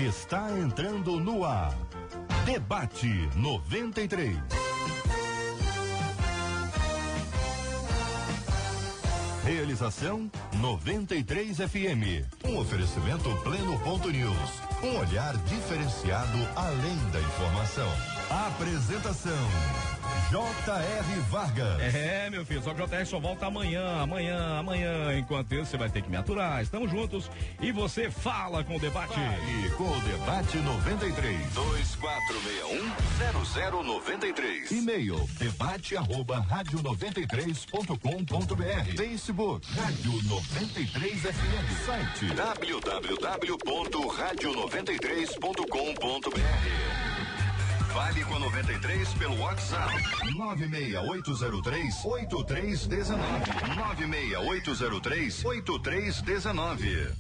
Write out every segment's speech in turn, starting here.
Está entrando no ar. Debate 93. Realização 93 FM. Um oferecimento Pleno.news. Um olhar diferenciado além da informação. Apresentação J.R. Vargas. Meu filho, só que o J.R. só volta amanhã. Enquanto isso, você vai ter que me aturar. Estamos juntos e você fala com o debate. E com o debate 93. 2461-0093. E-mail debate@radio93.com.br. Facebook Rádio 93 FM. Site www.radio93.com.br. Fale com a 93 pelo WhatsApp 96803-8319. 96803-8319.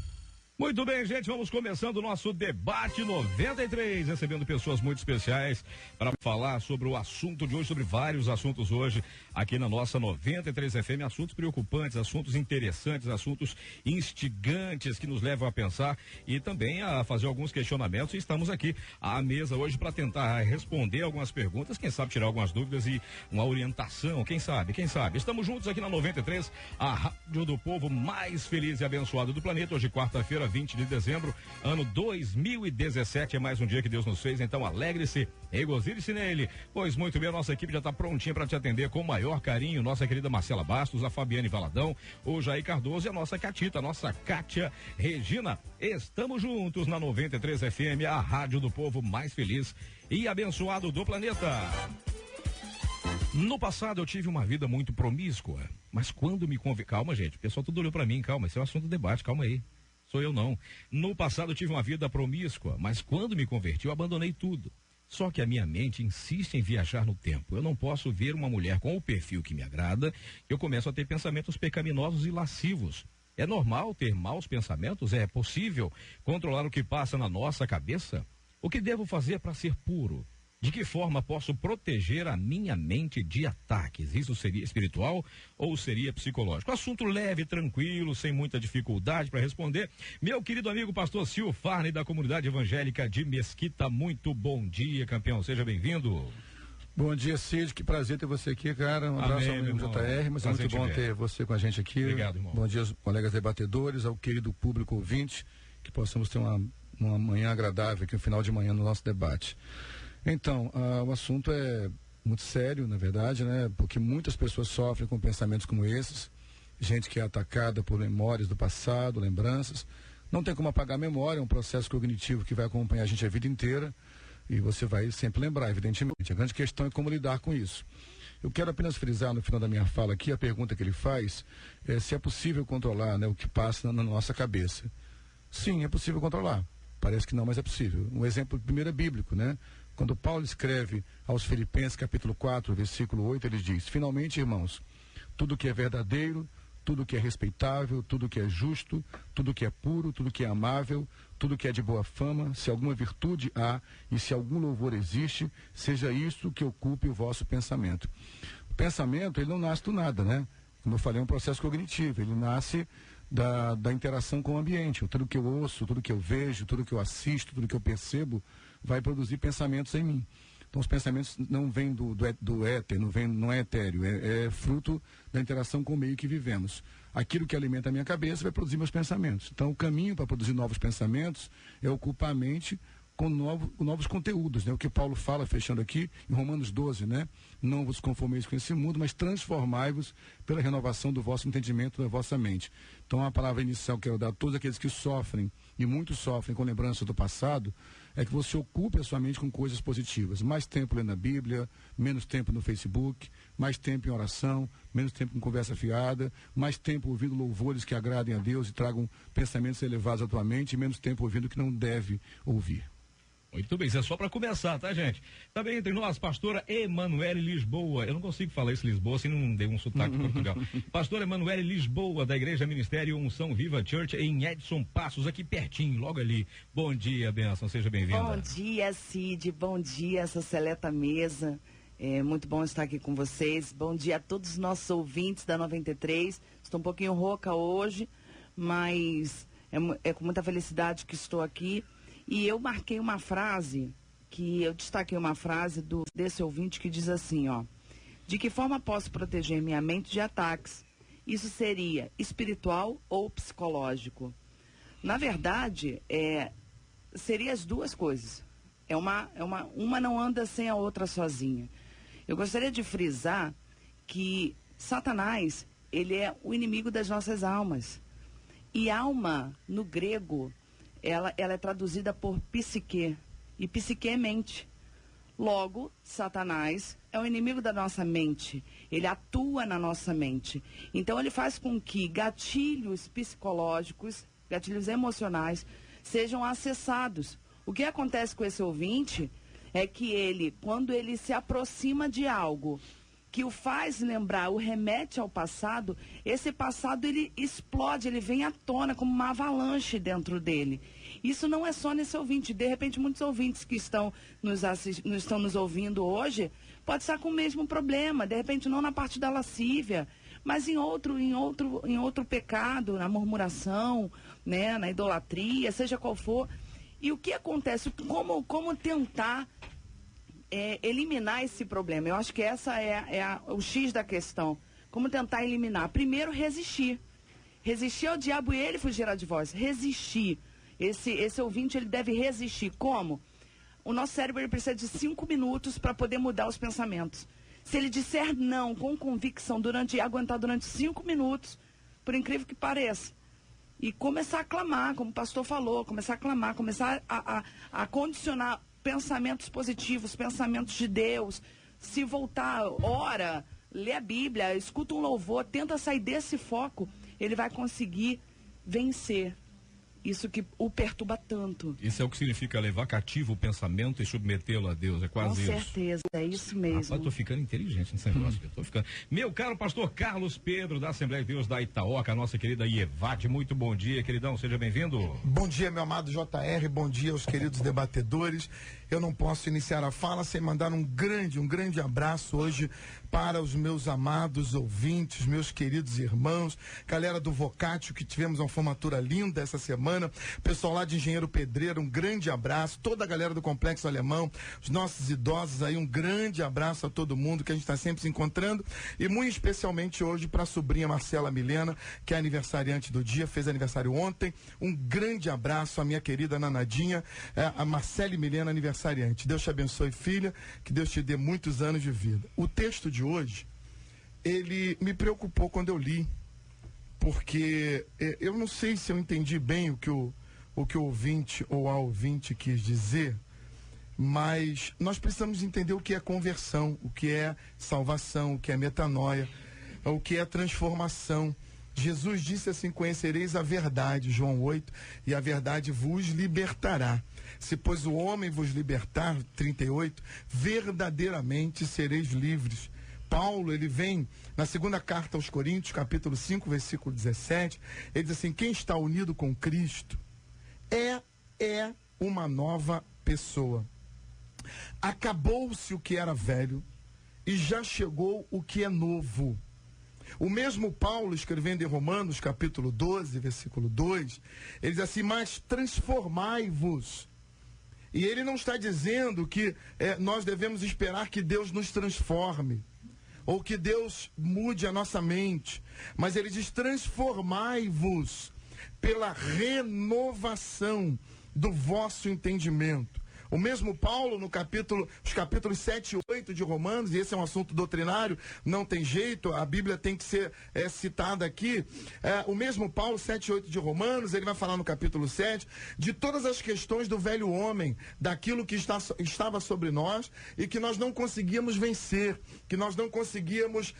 Muito bem, gente, vamos começando o nosso debate 93, recebendo pessoas muito especiais para falar sobre o assunto de hoje, sobre vários assuntos hoje aqui na nossa 93 FM, assuntos preocupantes, assuntos interessantes, assuntos instigantes que nos levam a pensar e também a fazer alguns questionamentos. E estamos aqui à mesa hoje para tentar responder algumas perguntas, quem sabe tirar algumas dúvidas e uma orientação, quem sabe. Estamos juntos aqui na 93, a rádio do povo mais feliz e abençoado do planeta. Hoje, quarta-feira, 20 de dezembro, ano 2017, é mais um dia que Deus nos fez, então alegre-se, regozile-se nele, pois muito bem, a nossa equipe já está prontinha para te atender com o maior carinho, nossa querida Marcela Bastos, a Fabiane Valadão, o Jair Cardoso e a nossa Catita, a nossa Kátia Regina. Estamos juntos na 93 FM, a rádio do povo mais feliz e abençoado do planeta. No passado eu tive uma vida muito promíscua, mas quando me convidei, calma gente, o pessoal tudo olhou para mim, calma, esse é um assunto de debate, calma aí. Sou eu não. No passado eu tive uma vida promíscua, mas quando me converti eu abandonei tudo. Só que a minha mente insiste em viajar no tempo. Eu não posso ver uma mulher com o perfil que me agrada, eu começo a ter pensamentos pecaminosos e lascivos. É normal ter maus pensamentos? É possível controlar o que passa na nossa cabeça? O que devo fazer para ser puro? De que forma posso proteger a minha mente de ataques? Isso seria espiritual ou seria psicológico? Assunto leve, tranquilo, sem muita dificuldade para responder. Meu querido amigo pastor Sil Farney, da comunidade evangélica de Mesquita, muito bom dia, campeão, seja bem-vindo. Bom dia, Cid, que prazer ter você aqui, cara. Um abraço ao amigo JR, mas é muito bom ter você com a gente aqui. Obrigado, irmão. Bom dia aos colegas debatedores, ao querido público ouvinte, que possamos ter uma manhã agradável aqui, um final de manhã no nosso debate. Então, o assunto é muito sério, na verdade, né? Porque muitas pessoas sofrem com pensamentos como esses, gente que é atacada por memórias do passado, lembranças. Não tem como apagar a memória, é um processo cognitivo que vai acompanhar a gente a vida inteira e você vai sempre lembrar, evidentemente. A grande questão é como lidar com isso. Eu quero apenas frisar no final da minha fala aqui, a pergunta que ele faz é se é possível controlar, né, o que passa na nossa cabeça. Sim, é possível controlar. Parece que não, mas é possível. Um exemplo primeiro é bíblico, né? Quando Paulo escreve aos Filipenses, capítulo 4, versículo 8, ele diz: finalmente, irmãos, tudo que é verdadeiro, tudo que é respeitável, tudo que é justo, tudo que é puro, tudo que é amável, tudo que é de boa fama, se alguma virtude há e se algum louvor existe, seja isso que ocupe o vosso pensamento. O pensamento, ele não nasce do nada, né? Como eu falei, é um processo cognitivo, ele nasce da interação com o ambiente. Tudo que eu ouço, tudo que eu vejo, tudo que eu assisto, tudo que eu percebo, vai produzir pensamentos em mim. Então os pensamentos não vêm do éter, não é etéreo, é fruto da interação com o meio que vivemos. Aquilo que alimenta a minha cabeça vai produzir meus pensamentos. Então o caminho para produzir novos pensamentos é ocupar a mente com novos conteúdos, né? O que Paulo fala, fechando aqui, em Romanos 12, né? Não vos conformeis com esse mundo, mas transformai-vos pela renovação do vosso entendimento, da vossa mente. Então a palavra inicial que eu quero dar a todos aqueles que sofrem, e muitos sofrem com lembrança do passado, é que você ocupe a sua mente com coisas positivas. Mais tempo lendo a Bíblia, menos tempo no Facebook, mais tempo em oração, menos tempo com conversa fiada, mais tempo ouvindo louvores que agradem a Deus e tragam pensamentos elevados à tua mente, e menos tempo ouvindo o que não deve ouvir. Muito bem, isso é só para começar, tá, gente? Também entre nós, pastora Emanuele Lisboa. Eu não consigo falar isso Lisboa se não der um sotaque de Portugal. Pastora Emanuele Lisboa, da Igreja Ministério Unção Viva Church, em Edson Passos, aqui pertinho, logo ali. Bom dia, bênção, seja bem-vinda. Bom dia, Cid, bom dia, essa seleta mesa. É muito bom estar aqui com vocês. Bom dia a todos os nossos ouvintes da 93. Estou um pouquinho rouca hoje, mas é com muita felicidade que estou aqui. E eu marquei uma frase, eu destaquei uma frase desse ouvinte que diz assim, ó: de que forma posso proteger minha mente de ataques? Isso seria espiritual ou psicológico? Na verdade, seria as duas coisas. Uma não anda sem a outra sozinha. Eu gostaria de frisar que Satanás, ele é o inimigo das nossas almas. E alma, no grego, ela é traduzida por psique. E psique é mente. Logo, Satanás é o inimigo da nossa mente. Ele atua na nossa mente. Então, ele faz com que gatilhos psicológicos, gatilhos emocionais, sejam acessados. O que acontece com esse ouvinte é que ele, quando ele se aproxima de algo que o faz lembrar, o remete ao passado, esse passado ele explode, ele vem à tona como uma avalanche dentro dele. Isso não é só nesse ouvinte. De repente, muitos ouvintes que estão nos ouvindo hoje podem estar com o mesmo problema. De repente, não na parte da lascívia, mas em outro pecado, na murmuração, né, na idolatria, seja qual for. E o que acontece? Como tentar eliminar esse problema? Eu acho que essa o X da questão. Como tentar eliminar? Primeiro, resistir. Resistir ao diabo e ele fugirá de vós. Resistir. Esse ouvinte, ele deve resistir. Como? O nosso cérebro ele precisa de 5 minutos para poder mudar os pensamentos. Se ele disser não com convicção, aguentar durante 5 minutos, por incrível que pareça, e começar a clamar, como o pastor falou, começar a clamar, começar a condicionar pensamentos positivos, pensamentos de Deus, se voltar, ora, lê a Bíblia, escuta um louvor, tenta sair desse foco, ele vai conseguir vencer isso que o perturba tanto. Isso é o que significa levar cativo o pensamento e submetê-lo a Deus, é quase isso. Com certeza, é isso mesmo. Rapaz, eu tô ficando inteligente nesse negócio, eu tô ficando. Meu caro pastor Carlos Pedro, da Assembleia de Deus da Itaoca, a nossa querida Ievade, muito bom dia, queridão, seja bem-vindo. Bom dia, meu amado JR, bom dia aos queridos debatedores. Eu não posso iniciar a fala sem mandar um grande abraço hoje para os meus amados ouvintes, meus queridos irmãos, galera do Vocatio, que tivemos uma formatura linda essa semana, pessoal lá de Engenheiro Pedreiro, um grande abraço, toda a galera do Complexo Alemão, os nossos idosos aí, um grande abraço a todo mundo que a gente está sempre se encontrando, e muito especialmente hoje para a sobrinha Marcela Milena, que é aniversariante do dia, fez aniversário ontem, um grande abraço à minha querida Nanadinha, a Marcele Milena, aniversariante. Deus te abençoe, filha, que Deus te dê muitos anos de vida. O texto de hoje, ele me preocupou quando eu li, porque eu não sei se eu entendi bem o que o ouvinte ou a ouvinte quis dizer, mas nós precisamos entender o que é conversão, o que é salvação, o que é metanoia, o que é transformação. Jesus disse assim: conhecereis a verdade, João 8, e a verdade vos libertará. Se, pois, o homem vos libertar, 38, verdadeiramente sereis livres. Paulo, ele vem na segunda carta aos Coríntios, capítulo 5, versículo 17, ele diz assim: quem está unido com Cristo é uma nova pessoa. Acabou-se o que era velho e já chegou o que é novo. O mesmo Paulo, escrevendo em Romanos, capítulo 12, versículo 2, ele diz assim: mas transformai-vos. E ele não está dizendo que nós devemos esperar que Deus nos transforme, ou que Deus mude a nossa mente, mas ele diz: transformai-vos pela renovação do vosso entendimento. O mesmo Paulo, os capítulos 7 e 8 de Romanos, e esse é um assunto doutrinário, não tem jeito, a Bíblia tem que ser citada aqui. O mesmo Paulo, 7 e 8 de Romanos, ele vai falar no capítulo 7 de todas as questões do velho homem, daquilo que estava sobre nós e que nós não conseguíamos vencer, que nós não conseguíamos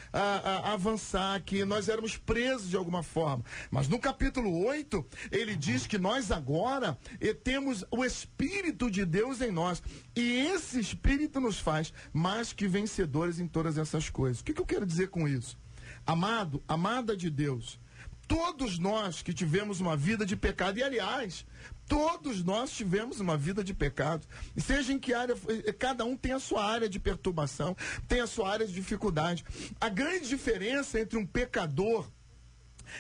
avançar, que nós éramos presos de alguma forma. Mas no capítulo 8, ele diz que nós agora temos o Espírito de Deus em nós, e esse Espírito nos faz mais que vencedores em todas essas coisas. O que eu quero dizer com isso? Amado, amada de Deus, todos nós que tivemos uma vida de pecado, e aliás, todos nós tivemos uma vida de pecado, e seja em que área, cada um tem a sua área de perturbação, tem a sua área de dificuldade. A grande diferença entre um pecador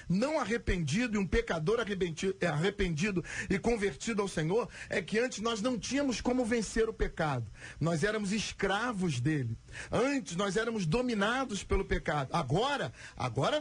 não arrependido, e um pecador arrependido e convertido ao Senhor, é que antes nós não tínhamos como vencer o pecado. Nós éramos escravos dele. Antes nós éramos dominados pelo pecado. Agora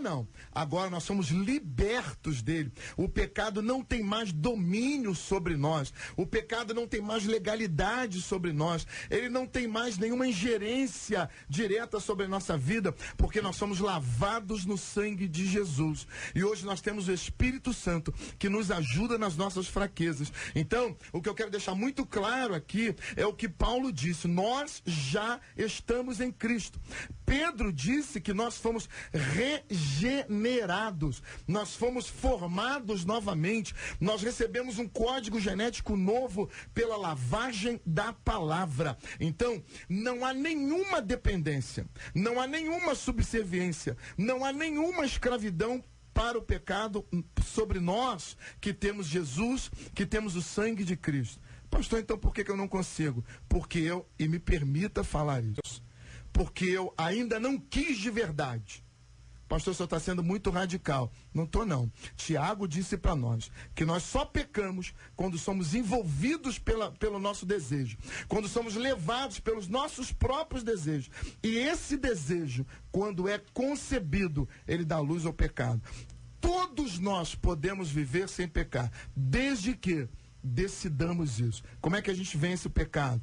não. Agora nós somos libertos dele. O pecado não tem mais domínio sobre nós. O pecado não tem mais legalidade sobre nós. Ele não tem mais nenhuma ingerência direta sobre a nossa vida, porque nós somos lavados no sangue de Jesus. E hoje nós temos o Espírito Santo que nos ajuda nas nossas fraquezas. Então, o que eu quero deixar muito claro aqui é o que Paulo disse: nós já estamos em Cristo. Pedro disse que nós fomos regenerados, nós fomos formados novamente, nós recebemos um código genético novo pela lavagem da palavra. Então, não há nenhuma dependência, não há nenhuma subserviência, não há nenhuma escravidão para o pecado sobre nós que temos Jesus, que temos o sangue de Cristo. Pastor, então por que eu não consigo? E me permita falar isso, porque eu ainda não quis de verdade. Pastor, o senhor está sendo muito radical. Não estou, não. Tiago disse para nós que nós só pecamos quando somos envolvidos pelo nosso desejo, quando somos levados pelos nossos próprios desejos. E esse desejo, quando é concebido, ele dá luz ao pecado. Todos nós podemos viver sem pecar, desde que decidamos isso. Como é que a gente vence o pecado?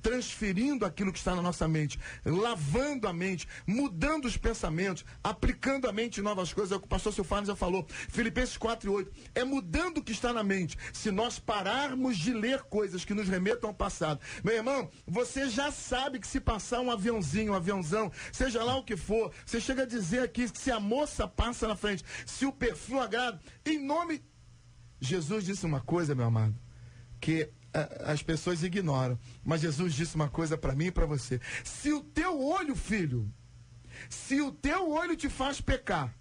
Transferindo aquilo que está na nossa mente, lavando a mente, mudando os pensamentos, aplicando a mente em novas coisas. É o que o pastor Silfano já falou, Filipenses 4:8, é mudando o que está na mente. Se nós pararmos de ler coisas que nos remetam ao passado, meu irmão, você já sabe que se passar um aviãozinho, um aviãozão, seja lá o que for, você chega a dizer aqui que se a moça passa na frente, se o perfume agrada, em nome... Jesus disse uma coisa, meu amado, que as pessoas ignoram, mas Jesus disse uma coisa para mim e para você: se o teu olho, filho, se o teu olho te faz pecar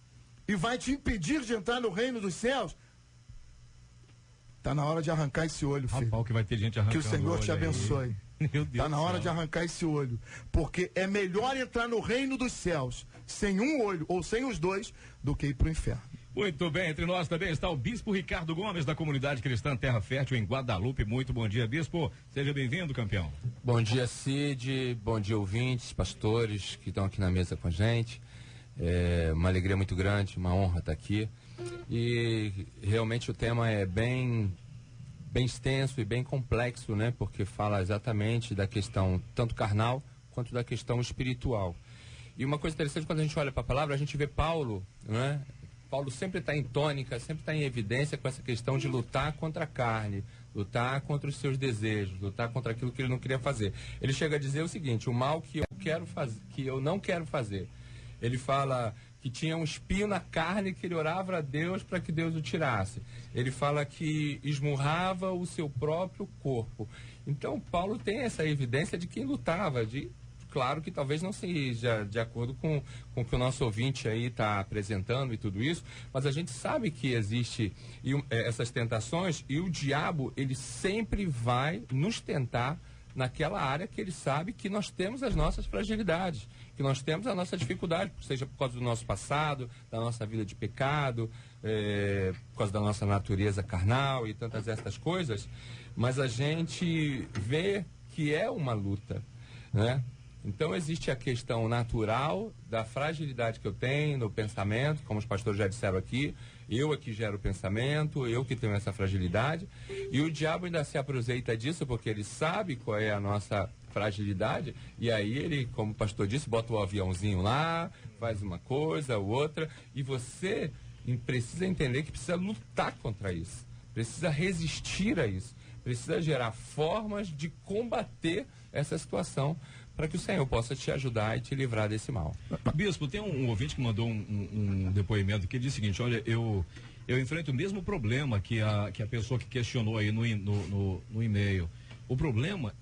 e vai te impedir de entrar no reino dos céus, está na hora de arrancar esse olho, filho. Rapaz, que vai ter gente arrancando. Que o Senhor te abençoe. Está na hora de arrancar esse olho, porque é melhor entrar no reino dos céus sem um olho ou sem os dois do que ir para o inferno. Muito bem, entre nós também está o Bispo Ricardo Gomes, da Comunidade Cristã Terra Fértil, em Guadalupe. Muito bom dia, Bispo. Seja bem-vindo, campeão. Bom dia, Cid. Bom dia, ouvintes, pastores que estão aqui na mesa com a gente. É uma alegria muito grande, uma honra estar aqui. E realmente o tema é bem extenso e bem complexo, né? Porque fala exatamente da questão tanto carnal quanto da questão espiritual. E uma coisa interessante, quando a gente olha para a palavra, a gente vê Paulo, né? Paulo sempre está em tônica, sempre está em evidência com essa questão de lutar contra a carne, lutar contra os seus desejos, lutar contra aquilo que ele não queria fazer. Ele chega a dizer o seguinte: o mal que eu não quero fazer. Ele fala que tinha um espinho na carne que ele orava a Deus para que Deus o tirasse. Ele fala que esmurrava o seu próprio corpo. Então Paulo tem essa evidência de quem lutava, claro que talvez não seja de acordo com o que o nosso ouvinte aí está apresentando e tudo isso, mas a gente sabe que existe essas tentações, e o diabo, ele sempre vai nos tentar naquela área que ele sabe que nós temos as nossas fragilidades, que nós temos a nossa dificuldade, seja por causa do nosso passado, da nossa vida de pecado, por causa da nossa natureza carnal e tantas essas coisas, mas a gente vê que é uma luta, né? Então existe a questão natural da fragilidade que eu tenho no pensamento, como os pastores já disseram aqui, eu é que gero o pensamento, eu que tenho essa fragilidade, e o diabo ainda se aproveita disso porque ele sabe qual é a nossa fragilidade, e aí ele, como o pastor disse, bota o aviãozinho lá, faz uma coisa, outra, e você precisa entender que precisa lutar contra isso, precisa resistir a isso, precisa gerar formas de combater essa situação, para que o Senhor possa te ajudar e te livrar desse mal. Bispo, tem um ouvinte que mandou um depoimento que diz o seguinte: olha, eu enfrento o mesmo problema que a pessoa que questionou aí no e-mail. O problema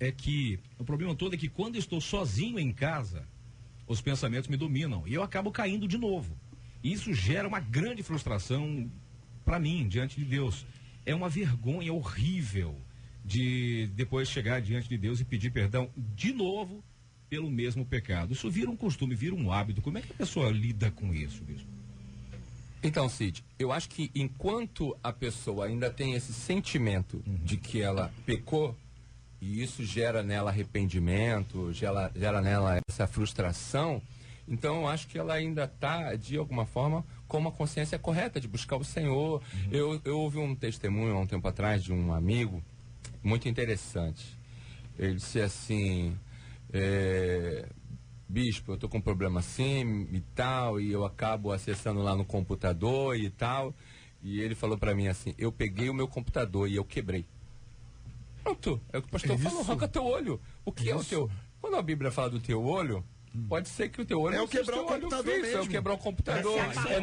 todo é que quando estou sozinho em casa, os pensamentos me dominam e eu acabo caindo de novo. Isso gera uma grande frustração para mim, diante de Deus. É uma vergonha horrível de depois chegar diante de Deus e pedir perdão de novo pelo mesmo pecado. Isso vira um costume, vira um hábito. Como é que a pessoa lida com isso, bispo? Então, Cid, eu acho que enquanto a pessoa ainda tem esse sentimento de que ela pecou, e isso gera nela arrependimento, gera nela essa frustração, então eu acho que ela ainda está, de alguma forma, com uma consciência correta de buscar o Senhor. Eu ouvi um testemunho há um tempo atrás de um amigo muito interessante. Ele disse assim, bispo, eu tô com um problema assim e tal, e eu acabo acessando lá no computador e tal, e ele falou para mim assim, eu peguei o meu computador e eu quebrei. Pronto, é o que o pastor falou, arranca teu olho. O que é o teu? Quando a Bíblia fala do teu olho, pode ser que o teu olho é o quebrar o computador mesmo. É o quebrar o computador, é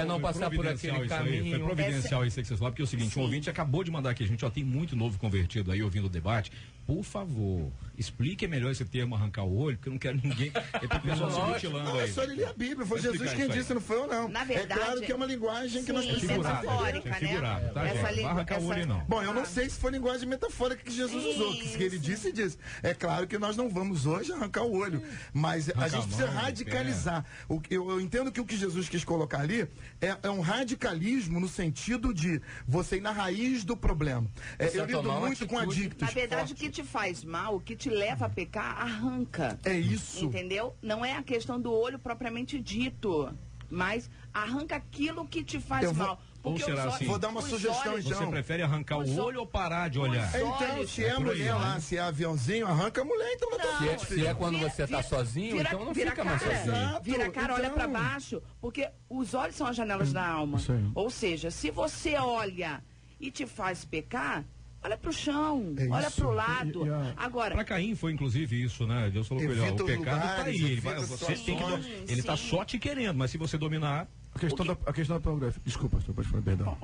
não passar por aquele caminho. Foi providencial isso aí que vocês falaram, porque é o seguinte, um ouvinte acabou de mandar aqui, a gente tem muito novo convertido aí ouvindo o debate. Por favor, explique melhor esse termo arrancar o olho, porque eu não quero ninguém. Tem pessoal se mutilando aí. Só ele lê a Bíblia, foi Jesus quem disse, não foi eu não. Na verdade, é claro que é uma linguagem que nós precisamos. Metafórica, figurado, tá, gente? Vai arrancar o olho não. Bom, eu não sei se foi linguagem metafórica que Jesus usou, que ele disse. É claro que nós não vamos hoje arrancar o olho, mas a gente precisa radicalizar. Eu entendo que o que Jesus quis colocar ali é um radicalismo no sentido de você ir na raiz do problema. Eu lido muito com adictos. Na verdade, o que te faz mal, o que te leva a pecar, arranca. É isso. Entendeu? Não é a questão do olho propriamente dito, mas arranca aquilo que te faz mal. Ou será assim? Vou dar uma sugestão, então. Você prefere arrancar o olho ou parar de olhar? Então, se é a mulher lá, se é aviãozinho, arranca a mulher, então não. Se é quando você está sozinho, então não fica mais sozinho. Vira a cara, olha para baixo, porque os olhos são as janelas da alma. Ou seja, se você olha e te faz pecar, olha pro chão, olha pro lado. Agora, para Caim foi inclusive isso, né? Deus falou com ele, o pecado tá aí. Você tem que, ele tá só te querendo, mas se você dominar. A questão da pornografia. Desculpa, pode falar, perdão.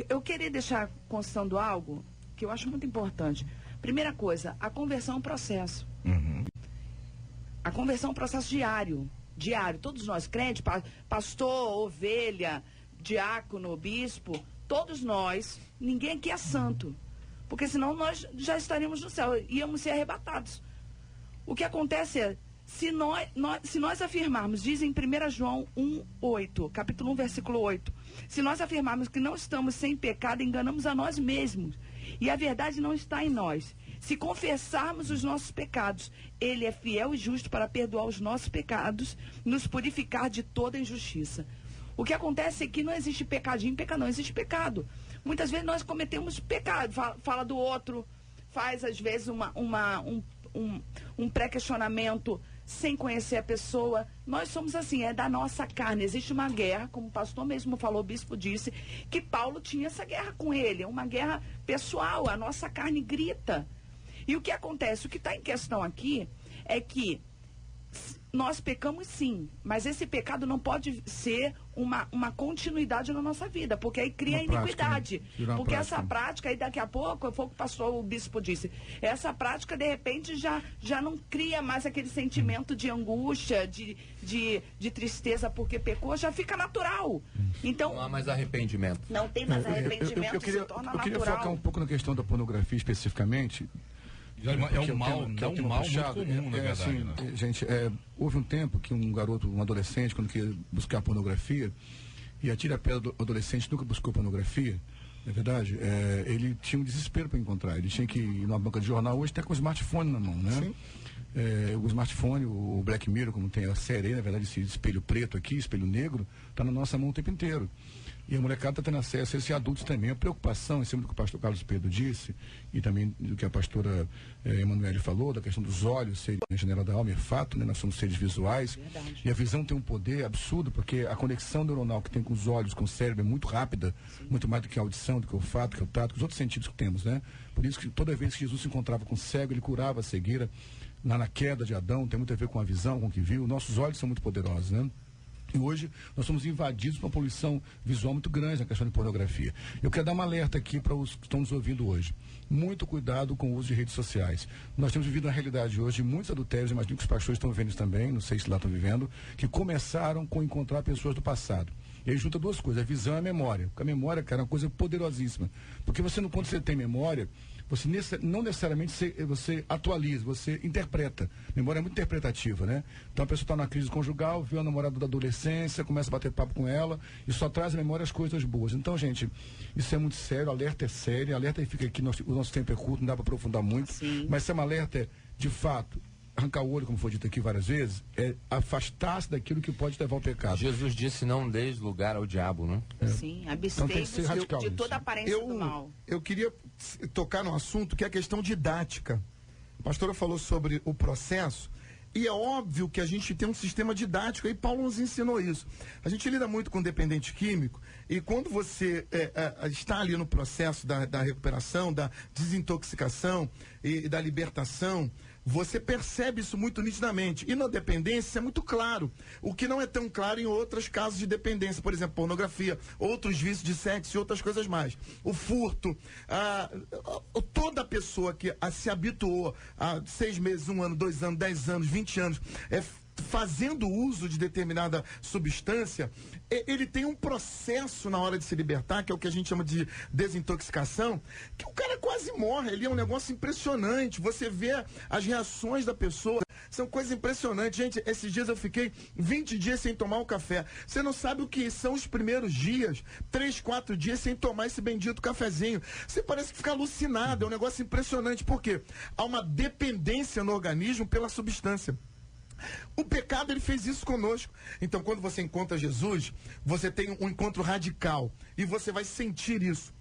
Eu queria deixar constando algo que eu acho muito importante. Primeira coisa, a conversão é um processo. A conversão é um processo diário. Todos nós, crente, pastor, ovelha, diácono, bispo, todos nós, ninguém aqui é santo. Porque senão nós já estaríamos no céu, íamos ser arrebatados. O que acontece é, se nós afirmarmos, diz em 1 João 1:8, capítulo 1, versículo 8, se nós afirmarmos que não estamos sem pecado, enganamos a nós mesmos, e a verdade não está em nós. Se confessarmos os nossos pecados, Ele é fiel e justo para perdoar os nossos pecados, nos purificar de toda injustiça. O que acontece é que não existe pecadinho, não existe pecado. Muitas vezes nós cometemos pecado, fala do outro, faz às vezes um pré-questionamento sem conhecer a pessoa. Nós somos assim, é da nossa carne. Existe uma guerra, como o pastor mesmo falou, o bispo disse, que Paulo tinha essa guerra com ele, é uma guerra pessoal, a nossa carne grita. E o que acontece, o que está em questão aqui é que nós pecamos sim, mas esse pecado não pode ser uma continuidade na nossa vida, porque aí cria iniquidade. Porque essa prática, aí daqui a pouco, foi o que o bispo disse, essa prática de repente já não cria mais aquele sentimento de angústia, de tristeza porque pecou, já fica natural. Então, não há mais arrependimento. Não tem mais arrependimento, se torna natural. Eu queria focar um pouco na questão da pornografia especificamente. É um mal muito comum, na verdade. Assim, né? Gente, houve um tempo que um adolescente, quando queria buscar pornografia, e atira a pedra do adolescente, nunca buscou pornografia, na verdade, ele tinha um desespero para encontrar. Ele tinha que ir numa banca de jornal, hoje está com o smartphone na mão, né? Sim. O smartphone, o Black Mirror, como tem a série aí, na verdade, esse espelho preto aqui, espelho negro, está na nossa mão o tempo inteiro. E a molecada está tendo acesso a esses adultos também. A preocupação, em cima do que o pastor Carlos Pedro disse, e também do que a pastora Emanuele falou, da questão dos olhos serem a janela da alma, é fato, né? Nós somos seres visuais. Verdade. E a visão tem um poder absurdo, porque a conexão neuronal que tem com os olhos, com o cérebro, é muito rápida, muito mais do que a audição, do que o olfato, do que o tato, que os outros sentidos que temos, né? Por isso que toda vez que Jesus se encontrava com o cego, ele curava a cegueira. Lá na queda de Adão, tem muito a ver com a visão, com o que viu. Nossos olhos são muito poderosos, né? E hoje nós somos invadidos por uma poluição visual muito grande na questão de pornografia. Eu quero dar um alerta aqui para os que estão nos ouvindo hoje. Muito cuidado com o uso de redes sociais. Nós temos vivido uma realidade hoje de muitos adultérios, imagino que os pastores estão vivendo isso também, não sei se lá estão vivendo, que começaram com encontrar pessoas do passado. E aí junta duas coisas, a visão e a memória. Porque a memória, cara, é uma coisa poderosíssima. Porque quando você tem memória, você não necessariamente você atualiza, você interpreta. Memória é muito interpretativa, né? Então a pessoa está na crise conjugal, viu a namorada da adolescência, começa a bater papo com ela e só traz à memória as coisas boas. Então, gente, isso é muito sério, alerta é sério, alerta fica aqui, o nosso tempo é curto, não dá para aprofundar muito, mas se é um alerta, de fato, arrancar o olho, como foi dito aqui várias vezes, é afastar-se daquilo que pode levar ao pecado. Jesus disse: não deis lugar ao diabo, né? Sim, abstei-vos de toda aparência do mal. Eu queria tocar no assunto que é a questão didática. A pastora falou sobre o processo, e é óbvio que a gente tem um sistema didático, e Paulo nos ensinou isso. A gente lida muito com dependente químico, e quando você está ali no processo da recuperação, da desintoxicação e da libertação, você percebe isso muito nitidamente. E na dependência isso é muito claro. O que não é tão claro em outros casos de dependência. Por exemplo, pornografia, outros vícios de sexo e outras coisas mais. O furto. Toda pessoa que se habituou a 6 meses, 1 ano, 2 anos, 10 anos, 20 anos, fazendo uso de determinada substância, ele tem um processo na hora de se libertar, que é o que a gente chama de desintoxicação, que o cara quase morre. Ali é um negócio impressionante. Você vê as reações da pessoa, são coisas impressionantes. Gente, esses dias eu fiquei 20 dias sem tomar um café. Você não sabe o que são os primeiros dias, 3, 4 dias sem tomar esse bendito cafezinho. Você parece que fica alucinado, é um negócio impressionante. Por quê? Há uma dependência no organismo pela substância. O pecado, ele fez isso conosco. Então, quando você encontra Jesus, você tem um encontro radical. E você vai sentir isso.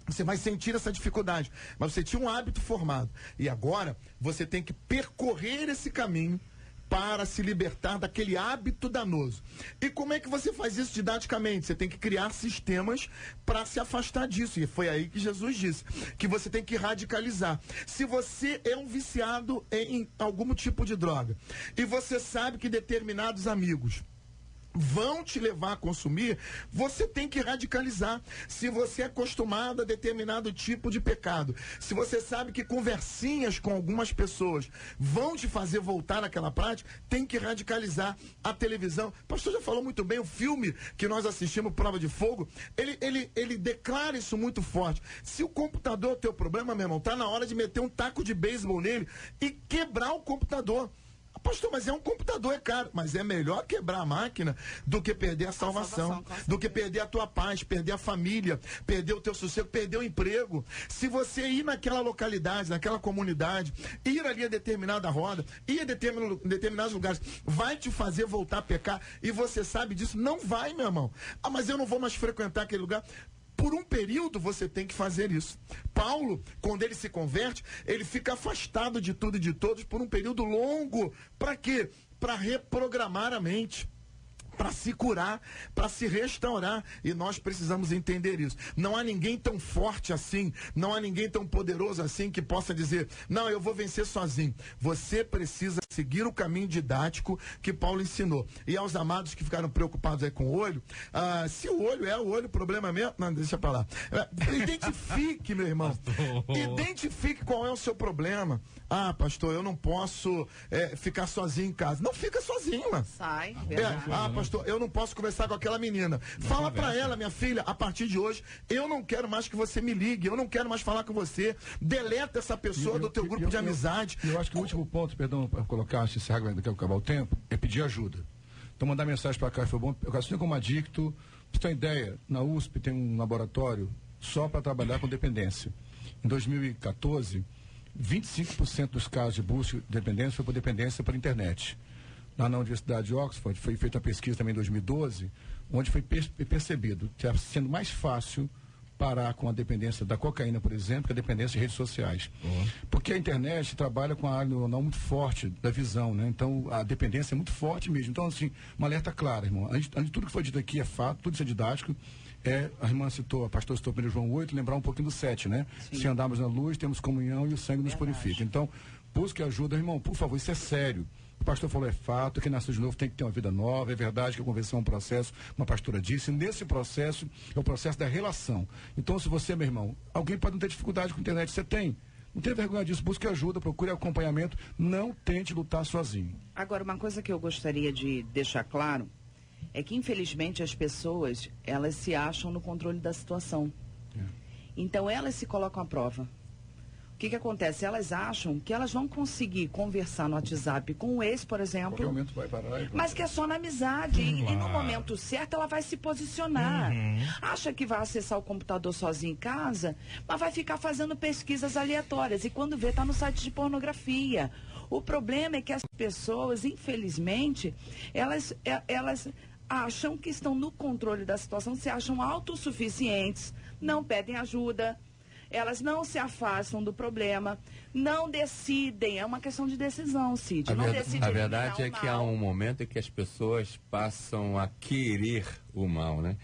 Você vai sentir essa dificuldade. Mas você tinha um hábito formado. E agora, você tem que percorrer esse caminho para se libertar daquele hábito danoso. E como é que você faz isso didaticamente? Você tem que criar sistemas para se afastar disso. E foi aí que Jesus disse, que você tem que radicalizar. Se você é um viciado em algum tipo de droga, e você sabe que determinados amigos vão te levar a consumir, você tem que radicalizar. Se você é acostumado a determinado tipo de pecado, se você sabe que conversinhas com algumas pessoas vão te fazer voltar àquela prática, tem que radicalizar. A televisão, o pastor já falou muito bem, o filme que nós assistimos, Prova de Fogo, ele declara isso muito forte. Se o computador é o teu problema, meu irmão, tá na hora de meter um taco de beisebol nele e quebrar o computador. Pastor, mas é um computador, é caro. Mas é melhor quebrar a máquina do que perder a salvação, do que perder a tua paz, perder a família, perder o teu sossego, perder o emprego. Se você ir naquela localidade, naquela comunidade, ir ali a determinada roda, ir a determinados lugares, vai te fazer voltar a pecar, e você sabe disso, não vai, meu irmão. Mas eu não vou mais frequentar aquele lugar. Por um período você tem que fazer isso. Paulo, quando ele se converte, ele fica afastado de tudo e de todos por um período longo. Para quê? Para reprogramar a mente, para se curar, para se restaurar. E nós precisamos entender isso. Não há ninguém tão forte assim, não há ninguém tão poderoso assim que possa dizer, não, eu vou vencer sozinho. Você precisa seguir o caminho didático que Paulo ensinou. E aos amados que ficaram preocupados aí com o olho, se o olho é o olho, o problema é mesmo? Não, deixa pra lá. Identifique, meu irmão. Identifique qual é o seu problema. Pastor, eu não posso ficar sozinho em casa. Não fica sozinho, mano. Sai, pastor, eu não posso conversar com aquela menina. Fala pra ela, minha filha, a partir de hoje, eu não quero mais que você me ligue, eu não quero mais falar com você. Deleta essa pessoa do teu grupo de amizade. Eu acho que o último ponto, perdão, para colocar, se encerra daqui a acabar o tempo, é pedir ajuda. Então, mandar mensagem para cá foi bom. Eu assumi como adicto. Pra você ter uma ideia, na USP tem um laboratório só para trabalhar com dependência. Em 2014, 25% dos casos de busca de dependência foi por dependência por internet. Lá na Universidade de Oxford foi feita uma pesquisa também em 2012, onde foi percebido que está sendo mais fácil parar com a dependência da cocaína, por exemplo, que a dependência de redes sociais. Porque a internet trabalha com a área neuronal muito forte da visão, né? Então a dependência é muito forte mesmo. Então, assim, uma alerta clara, irmão. Antes de tudo que foi dito aqui é fato, tudo isso é didático. A irmã citou, a pastora citou 1 João 8, lembrar um pouquinho do 7, né? Sim. Se andarmos na luz, temos comunhão e o sangue nos purifica. Então, busque ajuda, irmão, por favor, isso é sério. O pastor falou, é fato, quem nasceu de novo tem que ter uma vida nova, é verdade que a conversão é um processo, uma pastora disse, nesse processo é o processo da relação. Então, se você, meu irmão, alguém pode não ter dificuldade com a internet, você tem. Não tenha vergonha disso, busque ajuda, procure acompanhamento, não tente lutar sozinho. Agora, uma coisa que eu gostaria de deixar claro é que, infelizmente, as pessoas, elas se acham no controle da situação. Então, elas se colocam à prova. que acontece? Elas acham que elas vão conseguir conversar no WhatsApp com o ex, por exemplo. Qualquer momento vai parar. Mas que é só na amizade. E no momento certo ela vai se posicionar. Acha que vai acessar o computador sozinha em casa, mas vai ficar fazendo pesquisas aleatórias. E quando vê, tá no site de pornografia. O problema é que as pessoas, infelizmente, elas acham que estão no controle da situação, se acham autossuficientes, não pedem ajuda, elas não se afastam do problema, não decidem, é uma questão de decisão, Cid. A verdade é que há um momento em que as pessoas passam a querer o mal, né?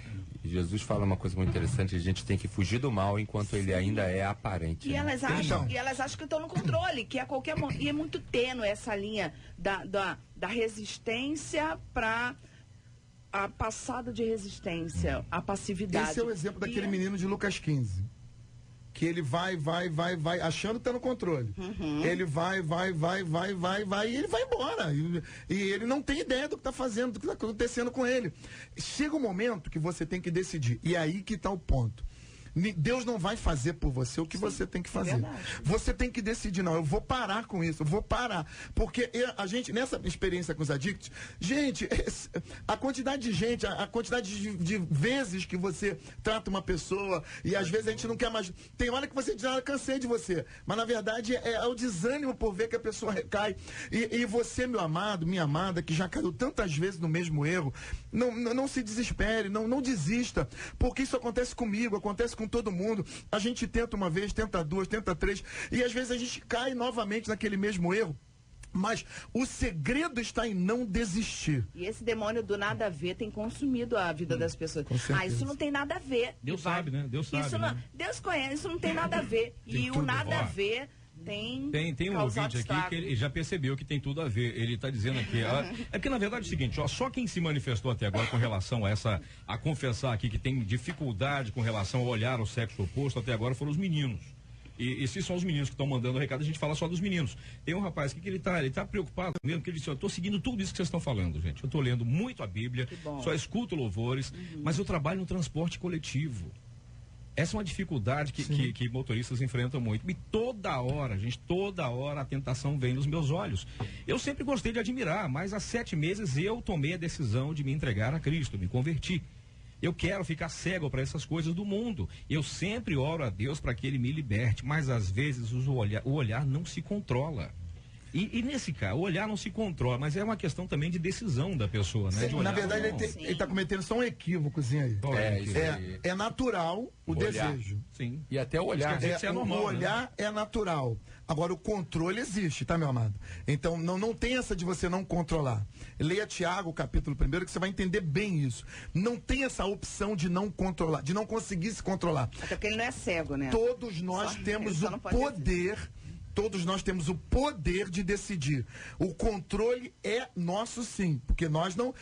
Jesus fala uma coisa muito interessante, a gente tem que fugir do mal enquanto ele ainda é aparente. E elas acham que estão no controle, que a qualquer momento. E é muito tênue essa linha da resistência para a passada de resistência, a passividade. Esse é o exemplo daquele menino de Lucas 15. Que ele vai, achando que está no controle. Ele vai, e ele vai embora. E ele não tem ideia do que está fazendo, do que está acontecendo com ele. Chega um momento que você tem que decidir. E é aí que está o ponto. Deus não vai fazer por você o que você tem que fazer. Você tem que decidir, não, eu vou parar com isso, eu vou parar. Porque a gente, nessa experiência com os adictos, gente, a quantidade de gente, a quantidade de vezes que você trata uma pessoa e às vezes a gente não quer mais. Tem hora que você diz, cansei de você. Mas na verdade é o desânimo por ver que a pessoa recai. E você, meu amado, minha amada, que já caiu tantas vezes no mesmo erro, não se desespere, não desista. Porque isso acontece comigo, acontece com todo mundo. A gente tenta uma vez, tenta duas, tenta três, e às vezes a gente cai novamente naquele mesmo erro. Mas o segredo está em não desistir. E esse demônio do nada a ver tem consumido a vida das pessoas. Isso não tem nada a ver. Deus sabe, né? Deus sabe. Deus conhece, isso não tem nada a ver. E o nada a ver tem um ouvinte aqui que ele já percebeu que tem tudo a ver. Ele está dizendo aqui, é porque na verdade é o seguinte, só quem se manifestou até agora com relação a confessar aqui que tem dificuldade com relação a olhar o sexo oposto até agora foram os meninos. E se são os meninos que estão mandando o recado, a gente fala só dos meninos. Tem um rapaz aqui que ele tá preocupado mesmo, que ele disse, eu estou seguindo tudo isso que vocês estão falando, gente. Eu estou lendo muito a Bíblia, só escuto louvores, mas eu trabalho no transporte coletivo. Essa é uma dificuldade que motoristas enfrentam muito. E toda hora a tentação vem nos meus olhos. Eu sempre gostei de admirar, mas há 7 meses eu tomei a decisão de me entregar a Cristo, me converti. Eu quero ficar cego para essas coisas do mundo. Eu sempre oro a Deus para que Ele me liberte, mas às vezes o olhar não se controla. E nesse caso, o olhar não se controla, mas é uma questão também de decisão da pessoa, né? Na verdade, ele está cometendo só um equívocozinho aí. É natural o desejo. Sim. E até o olhar. O olhar é natural. Agora, o controle existe, tá, meu amado? Então, não tem essa de você não controlar. Leia Tiago, capítulo 1, que você vai entender bem isso. Não tem essa opção de não controlar, de não conseguir se controlar. Até porque ele não é cego, né? Todos nós temos o poder... Todos nós temos o poder de decidir. O controle é nosso, sim. Porque nós não...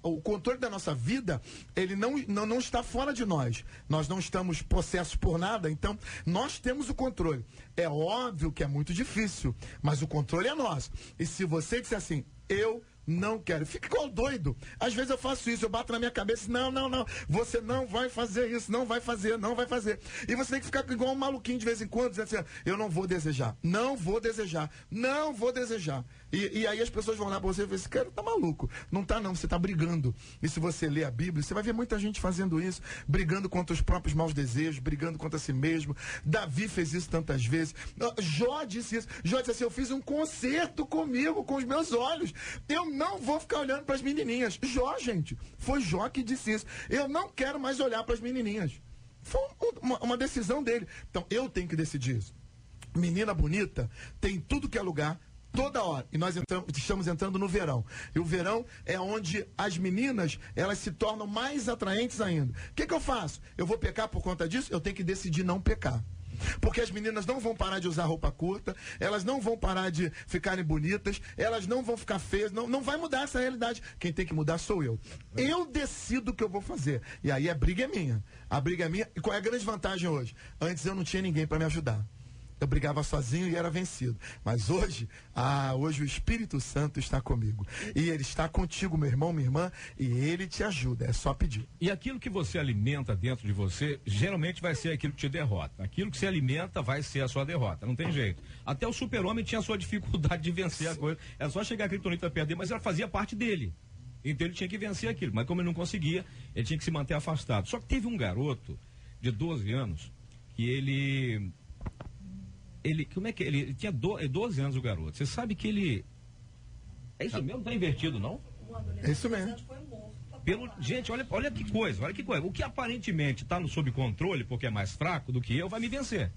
o controle da nossa vida, ele não está fora de nós. Nós não estamos possessos por nada, então nós temos o controle. É óbvio que é muito difícil, mas o controle é nosso. E se você disser assim, eu não quero, fica igual doido. Às vezes eu faço isso, eu bato na minha cabeça, não, você não vai fazer isso, não vai fazer. E você tem que ficar igual um maluquinho de vez em quando, dizendo assim, eu não vou desejar. E aí as pessoas vão lá pra você e falam, esse cara tá maluco. Não tá não, você tá brigando. E se você ler a Bíblia, você vai ver muita gente fazendo isso, brigando contra os próprios maus desejos, brigando contra si mesmo. Davi fez isso tantas vezes. Jó disse isso. Jó disse assim, eu fiz um concerto comigo, com os meus olhos. Eu não vou ficar olhando para as menininhas. Jó, gente, foi Jó que disse isso. Eu não quero mais olhar para as menininhas. Foi uma decisão dele. Então, eu tenho que decidir isso. Menina bonita tem tudo que é lugar, toda hora. E nós estamos entrando no verão. E o verão é onde as meninas, elas se tornam mais atraentes ainda. O que eu faço? Eu vou pecar por conta disso? Eu tenho que decidir não pecar. Porque as meninas não vão parar de usar roupa curta, elas não vão parar de ficarem bonitas, elas não vão ficar feias, não vai mudar essa realidade. Quem tem que mudar sou eu. Eu decido o que eu vou fazer. E aí a briga é minha. A briga é minha. E qual é a grande vantagem hoje? Antes eu não tinha ninguém para me ajudar. eu brigava sozinho e era vencido. Mas hoje o Espírito Santo está comigo. E ele está contigo, meu irmão, minha irmã, e ele te ajuda, é só pedir. E aquilo que você alimenta dentro de você, geralmente vai ser aquilo que te derrota. Aquilo que você alimenta vai ser a sua derrota, não tem jeito. Até o super-homem tinha a sua dificuldade de vencer a coisa. Era só chegar a Kryptonita perto dele, mas ela fazia parte dele. Então ele tinha que vencer aquilo. Mas como ele não conseguia, ele tinha que se manter afastado. Só que teve um garoto de 12 anos que ele como é que ele tinha 12 anos, o garoto. Você sabe que ele é isso mesmo? Não tá invertido, não? É isso mesmo. Gente, olha que coisa. O que aparentemente está sob controle, porque é mais fraco do que eu, vai me vencer.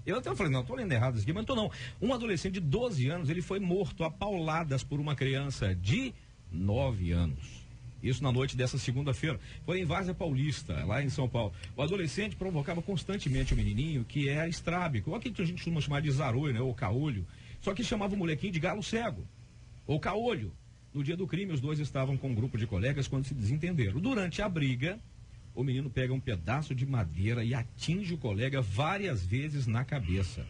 Eu até falei, não, estou lendo errado isso aqui, mas não tô não. Um adolescente de 12 anos, ele foi morto a pauladas por uma criança de 9 anos. Isso na noite dessa segunda-feira. Foi em Várzea Paulista, lá em São Paulo. O adolescente provocava constantemente o menininho, que era estrábico. Ou aquilo que a gente costuma chamar de zarolho, né? Ou caolho. Só que chamava o molequinho de galo cego. Ou caolho. No dia do crime, os dois estavam com um grupo de colegas quando se desentenderam. Durante a briga, o menino pega um pedaço de madeira e atinge o colega várias vezes na cabeça.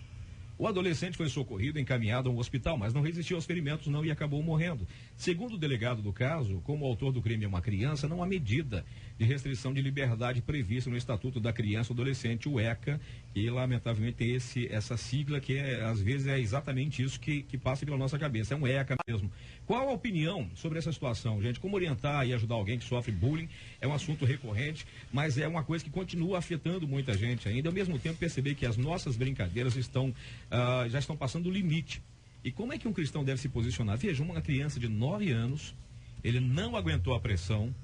O adolescente foi socorrido e encaminhado a um hospital, mas não resistiu aos ferimentos não e acabou morrendo. Segundo o delegado do caso, como o autor do crime é uma criança, não há medida de restrição de liberdade prevista no Estatuto da Criança e Adolescente, o ECA, e lamentavelmente tem essa sigla que às vezes é exatamente isso que passa pela nossa cabeça, é um ECA mesmo. Qual a opinião sobre essa situação, gente? Como orientar e ajudar alguém que sofre bullying é um assunto recorrente, mas é uma coisa que continua afetando muita gente ainda, ao mesmo tempo perceber que as nossas brincadeiras já estão passando o limite. E como é que um cristão deve se posicionar? Veja, uma criança de 9 anos, ele não aguentou a pressão,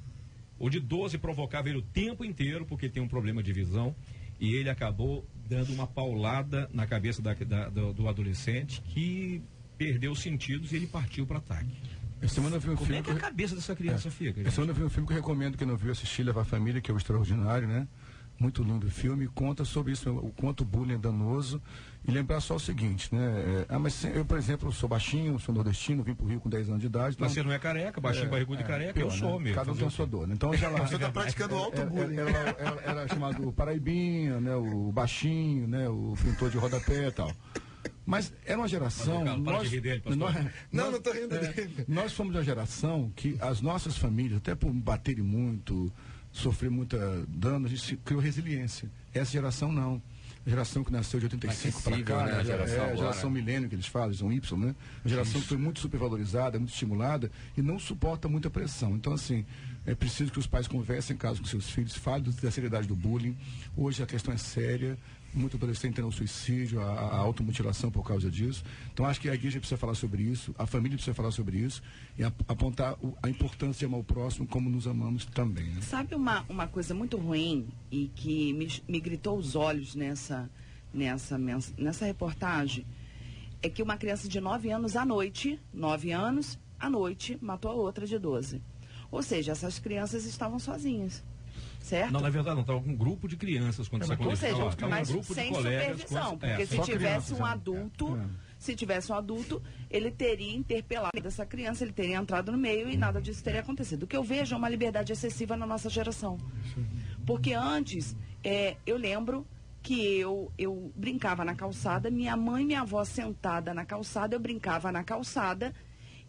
o de 12 provocava ele o tempo inteiro, porque tem um problema de visão, e ele acabou dando uma paulada na cabeça do adolescente, que perdeu os sentidos e ele partiu para ataque. Essa semana eu vi um Como filme é que a cabeça dessa criança fica? Essa semana eu vi um filme que eu recomendo, que não viu, assistir, Levar a Família, que é o Extraordinário, né? Muito lindo o filme, conta sobre isso, o quanto o bullying é danoso. E lembrar só o seguinte, né? Mas eu, por exemplo, sou baixinho, sou nordestino, vim pro Rio com 10 anos de idade. Então, mas você não é careca, baixinho, barrigudo de careca, eu sou mesmo. Cada um tem a sua dor, né? Então já lá. Você está praticando auto-bullying. Era chamado Paraibinha, né? O baixinho, né? O pintor de rodapé e tal. Mas era uma geração. Não estou rindo dele. Nós fomos uma geração que as nossas famílias, até por baterem muito, sofrer muita dano, a gente criou resiliência. Essa geração não. A geração que nasceu de 85 para cá, né? A geração milênio que eles falam, são Y, né? A geração que foi muito supervalorizada, muito estimulada e não suporta muita pressão. Então, assim, é preciso que os pais conversem em casa com seus filhos, falem da seriedade do bullying. Hoje a questão é séria. Muito adolescente tem o suicídio, a automutilação por causa disso. Então acho que a igreja precisa falar sobre isso, a família precisa falar sobre isso e apontar a importância de amar o próximo como nos amamos também. Né? Sabe uma coisa muito ruim e que me gritou os olhos nessa reportagem? É que uma criança de 9 anos à noite, matou a outra de 12. Ou seja, essas crianças estavam sozinhas. Certo? Não, na verdade, não, estava com um grupo de crianças quando isso aconteceu. Ou seja, mas um grupo sem de supervisão, porque se tivesse um adulto, ele teria interpelado essa criança, ele teria entrado no meio e nada disso teria acontecido. O que eu vejo é uma liberdade excessiva na nossa geração. Porque antes, eu lembro que eu brincava na calçada, minha mãe e minha avó sentada na calçada, eu brincava na calçada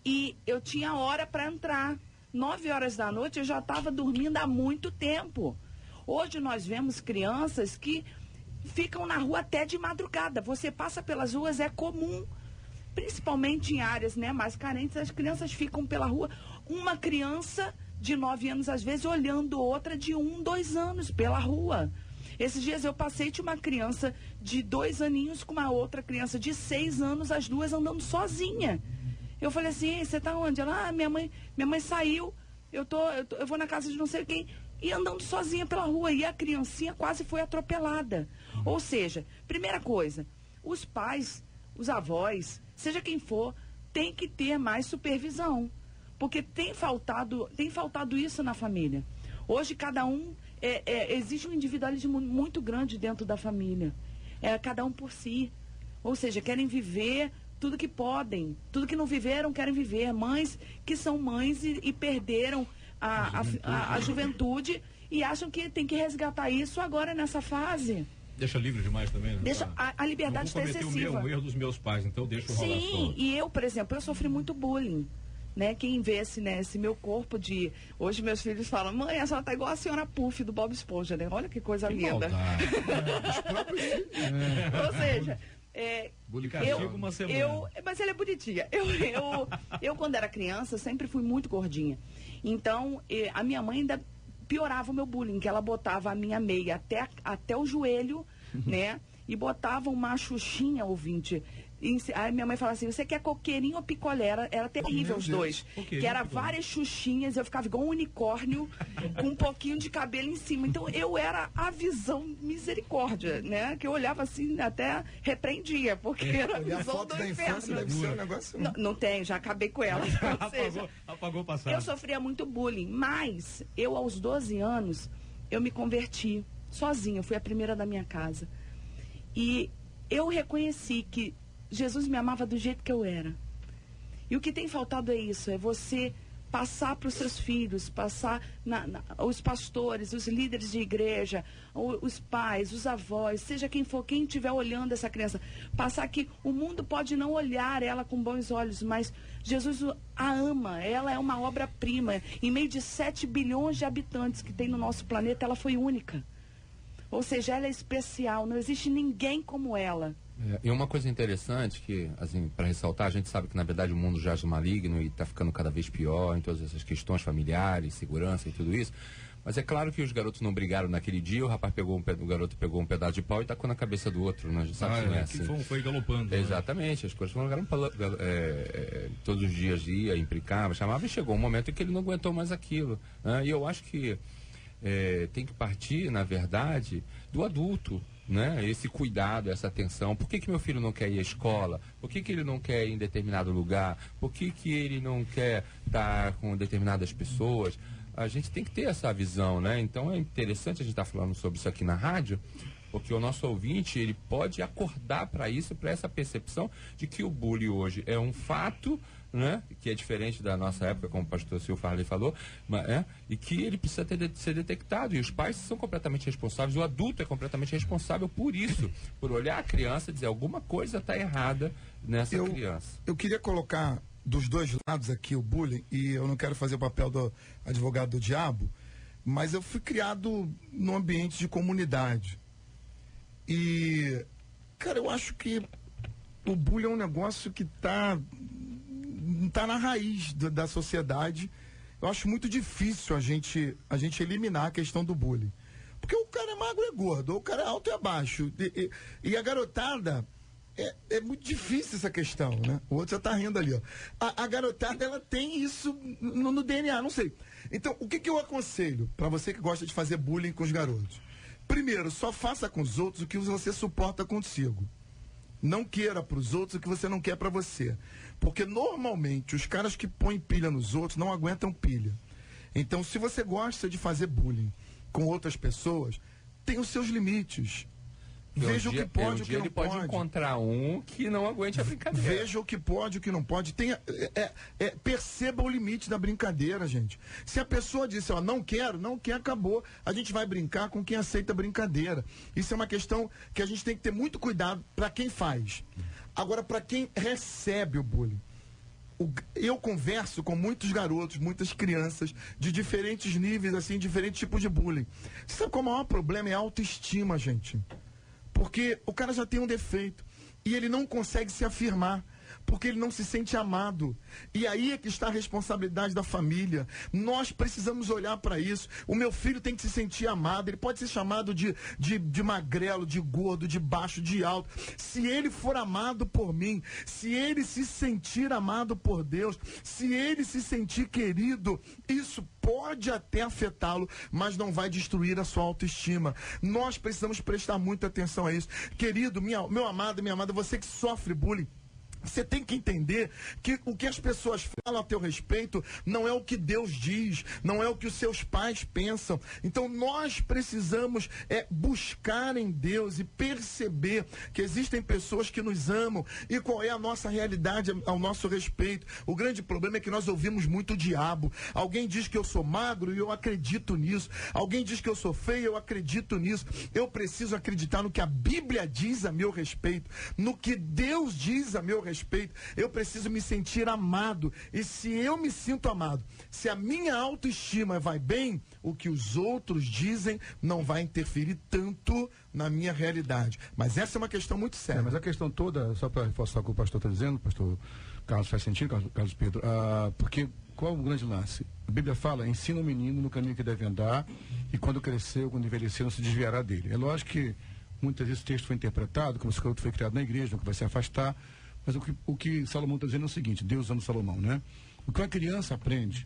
e eu tinha hora para entrar. 9 horas da noite eu já estava dormindo há muito tempo. Hoje nós vemos crianças que ficam na rua até de madrugada. Você passa pelas ruas, é comum. Principalmente em áreas, né, mais carentes, as crianças ficam pela rua. Uma criança de 9 anos, às vezes, olhando outra de 1, 2 anos pela rua. Esses dias eu passei de uma criança de 2 aninhos com uma outra criança de 6 anos, as duas andando sozinha. Eu falei assim, você tá onde? Ela, minha mãe saiu, eu vou na casa de não sei quem, e andando sozinha pela rua, e a criancinha quase foi atropelada. Ou seja, primeira coisa, os pais, os avós, seja quem for, tem que ter mais supervisão, porque tem faltado isso na família. Hoje cada um, existe um individualismo muito grande dentro da família, cada um por si, ou seja, querem viver tudo que podem, tudo que não viveram querem viver. Mães que são mães e perderam a juventude e acham que tem que resgatar isso agora nessa fase. Deixa livre demais também, né? Deixa, a liberdade está excessiva. O erro dos meus pais, então deixa eu rolar. Sim, e eu, por exemplo, eu sofri muito bullying. Né? Quem vê esse meu corpo de... Hoje meus filhos falam, mãe, a senhora tá igual a senhora Puff do Bob Esponja, né? Olha que coisa linda. Ou seja... mas ela é bonitinha. Eu, quando era criança, sempre fui muito gordinha. Então, a minha mãe ainda piorava o meu bullying, que ela botava a minha meia até o joelho, né? E botava uma xuxinha, ouvinte. Aí minha mãe falava assim, você quer coqueirinho ou picolé? Era terrível os dois. Que era várias xuxinhas, eu ficava igual um unicórnio, com um pouquinho de cabelo em cima. Então eu era a visão misericórdia, né? Que eu olhava assim, até repreendia, porque era a visão do inferno. Deve ser um negócio... Não tem, já acabei com ela. Ou seja, apagou o passado. Eu sofria muito bullying, mas eu aos 12 anos, eu me converti sozinha, eu fui a primeira da minha casa. E eu reconheci que Jesus me amava do jeito que eu era. E o que tem faltado é isso, é você passar para os seus filhos, passar os pastores, os líderes de igreja, os pais, os avós, seja quem for, quem estiver olhando essa criança, passar que o mundo pode não olhar ela com bons olhos, mas Jesus a ama, ela é uma obra-prima. Em meio de 7 bilhões de habitantes que tem no nosso planeta, ela foi única. Ou seja, ela é especial, não existe ninguém como ela. E uma coisa interessante que, assim, para ressaltar, a gente sabe que na verdade o mundo jaz no maligno e está ficando cada vez pior em todas essas questões familiares, segurança e tudo isso. Mas é claro que os garotos não brigaram naquele dia, o garoto pegou um pedaço de pau e tacou na cabeça do outro, né? A gente sabe que não é assim. Foi galopando. Exatamente, as coisas foram todos os dias ia, implicava, chamava e chegou um momento em que ele não aguentou mais aquilo, né? E eu acho que tem que partir, na verdade, do adulto, né? Esse cuidado, essa atenção. Por que meu filho não quer ir à escola? Por que ele não quer ir em determinado lugar? Por que ele não quer estar com determinadas pessoas? A gente tem que ter essa visão, né? Então é interessante a gente estar falando sobre isso aqui na rádio, porque o nosso ouvinte, ele pode acordar para isso, para essa percepção de que o bullying hoje é um fato, né? Que é diferente da nossa época, como o pastor Silvio Farley falou, e que ele precisa ser detectado. E os pais são completamente responsáveis, o adulto é completamente responsável por isso, por olhar a criança e dizer alguma coisa está errada nessa criança. Eu queria colocar dos dois lados aqui o bullying, e eu não quero fazer o papel do advogado do diabo, mas eu fui criado num ambiente de comunidade. E, cara, eu acho que o bullying é um negócio que tá na raiz da sociedade. Eu acho muito difícil a gente eliminar a questão do bullying. Porque o cara é magro e é gordo, ou o cara é alto e é baixo. E a garotada, é muito difícil essa questão, né? O outro já tá rindo ali, ó. A garotada, ela tem isso no DNA, não sei. Então, o que eu aconselho para você que gosta de fazer bullying com os garotos? Primeiro, só faça com os outros o que você suporta consigo. Não queira para os outros o que você não quer para você. Porque normalmente os caras que põem pilha nos outros não aguentam pilha. Então, se você gosta de fazer bullying com outras pessoas, tem os seus limites. Veja o que pode e o que não pode. Ele pode encontrar um que não aguente a brincadeira. Veja o que pode e o que não pode. Perceba o limite da brincadeira, gente. Se a pessoa disse, ó, não quer, acabou. A gente vai brincar com quem aceita a brincadeira. Isso é uma questão que a gente tem que ter muito cuidado para quem faz. Agora, para quem recebe o bullying. Eu converso com muitos garotos, muitas crianças, de diferentes níveis, assim, diferentes tipos de bullying. Você sabe qual é o maior problema? É a autoestima, gente. Porque o cara já tem um defeito e ele não consegue se afirmar, porque ele não se sente amado. E aí é que está a responsabilidade da família. Nós precisamos olhar para isso. O meu filho tem que se sentir amado. Ele pode ser chamado de magrelo, de gordo, de baixo, de alto. Se ele for amado por mim, se ele se sentir amado por Deus, se ele se sentir querido, isso pode até afetá-lo, mas não vai destruir a sua autoestima. Nós precisamos prestar muita atenção a isso. Querido, meu amado, minha amada, você que sofre bullying, Você tem que entender que o que as pessoas falam a teu respeito não é o que Deus diz, não é o que os seus pais pensam. Então nós precisamos buscar em Deus e perceber que existem pessoas que nos amam e qual é a nossa realidade ao nosso respeito. O grande problema é que nós ouvimos muito o diabo. Alguém diz que eu sou magro e eu acredito nisso. Alguém diz que eu sou feio e eu acredito nisso. Eu preciso acreditar no que a Bíblia diz a meu respeito, no que Deus diz a meu respeito. Eu preciso me sentir amado. E se eu me sinto amado, se a minha autoestima vai bem, o que os outros dizem não vai interferir tanto na minha realidade. Mas essa é uma questão muito séria. Mas a questão toda, só para reforçar o que o pastor está dizendo, pastor Carlos faz sentido, Carlos Pedro, porque qual é o grande lance? A Bíblia fala, ensina o menino no caminho que deve andar e quando crescer, quando envelhecer, não se desviará dele. É lógico que muitas vezes o texto foi interpretado como se o garoto foi criado na igreja, que vai se afastar. Mas o que Salomão está dizendo é o seguinte, Deus ama Salomão, né? O que uma criança aprende,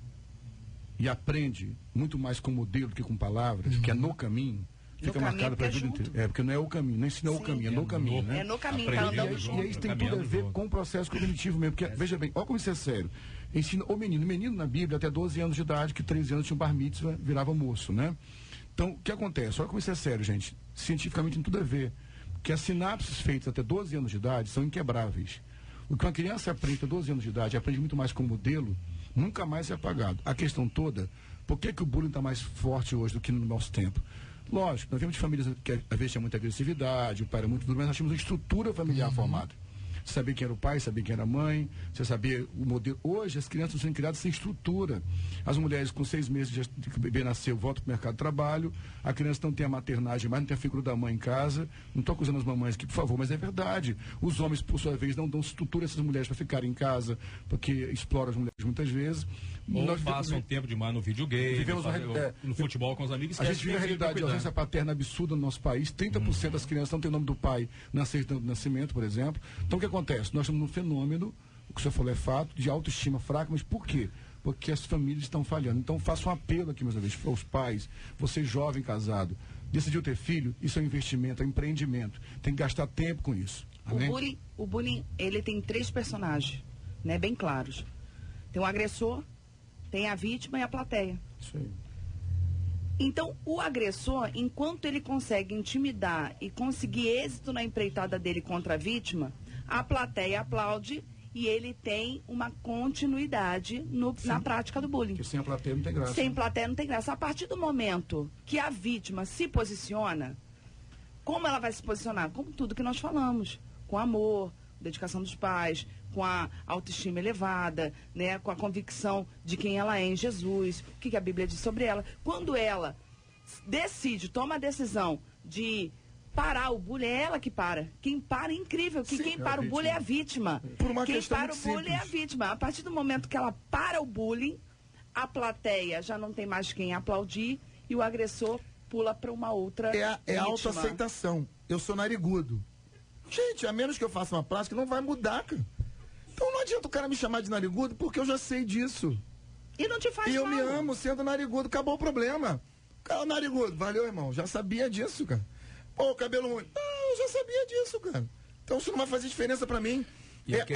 e aprende muito mais com modelo do que com palavras, que é no caminho, fica marcado para a vida inteira. Porque não é o caminho, não ensina o caminho, é no caminho, né? É no caminho, tá andando junto. E aí isso tem tudo a ver com o processo cognitivo mesmo, porque, veja bem, olha como isso é sério. Ensina o menino na Bíblia até 12 anos de idade, que 13 anos tinha um bar mitzvah, virava moço, né? Então, o que acontece? Olha como isso é sério, gente. Cientificamente tem tudo a ver. Que as sinapses feitas até 12 anos de idade são inquebráveis. O que uma criança aprende até 12 anos de idade, aprende muito mais com modelo, nunca mais é apagado. A questão toda, por que o bullying está mais forte hoje do que no nosso tempo? Lógico, nós vemos de famílias que às vezes tinha muita agressividade, o pai era muito duro, mas nós tínhamos uma estrutura familiar formada. Você sabia quem era o pai, sabia quem era a mãe, você sabia o modelo. Hoje, as crianças estão sendo criadas sem estrutura. As mulheres, com 6 meses de que o bebê nasceu, voltam para o mercado de trabalho. A criança não tem a maternagem, mas não tem a figura da mãe em casa. Não estou acusando as mamães aqui, por favor, mas é verdade. Os homens, por sua vez, não dão estrutura a essas mulheres para ficarem em casa, porque exploram as mulheres muitas vezes. Ou nós passam tempo demais no videogame, no futebol com os amigos. A gente vive a realidade de ausência paterna absurda no nosso país. 30% das crianças não têm o nome do pai na certidão de nascimento, por exemplo. Então, o que acontece? Nós estamos num fenômeno, o que o senhor falou é fato, de autoestima fraca, mas por quê? Porque as famílias estão falhando. Então, faço um apelo aqui, mais uma vez, aos pais, você jovem casado, decidiu ter filho, isso é um investimento, é um empreendimento. Tem que gastar tempo com isso. Amém? O bullying, ele tem 3 personagens, né, bem claros. Tem o agressor, tem a vítima e a plateia. Isso aí. Então, o agressor, enquanto ele consegue intimidar e conseguir êxito na empreitada dele contra a vítima, a plateia aplaude e ele tem uma continuidade na prática do bullying. Porque sem a plateia não tem graça. Sem plateia não tem graça. A partir do momento que a vítima se posiciona, como ela vai se posicionar? Como tudo que nós falamos. Com amor, dedicação dos pais, com a autoestima elevada, né, com a convicção de quem ela é em Jesus, o que a Bíblia diz sobre ela. Quando ela decide, toma a decisão de parar o bullying, é ela que para. Quem para é incrível, que quem para o bullying é a vítima. Por uma quem questão para o bullying é a vítima. A partir do momento que ela para o bullying, a plateia já não tem mais quem aplaudir e o agressor pula para uma outra É a autoaceitação. Eu sou narigudo. Gente, a menos que eu faça uma plástica, não vai mudar, cara. Então não adianta o cara me chamar de narigudo, porque eu já sei disso. E não te faz mal. E eu me amo sendo narigudo, acabou o problema. Cara, narigudo, valeu, irmão, já sabia disso, cara. Pô, cabelo muito. Ah, eu já sabia disso, cara. Então isso não vai fazer diferença pra mim.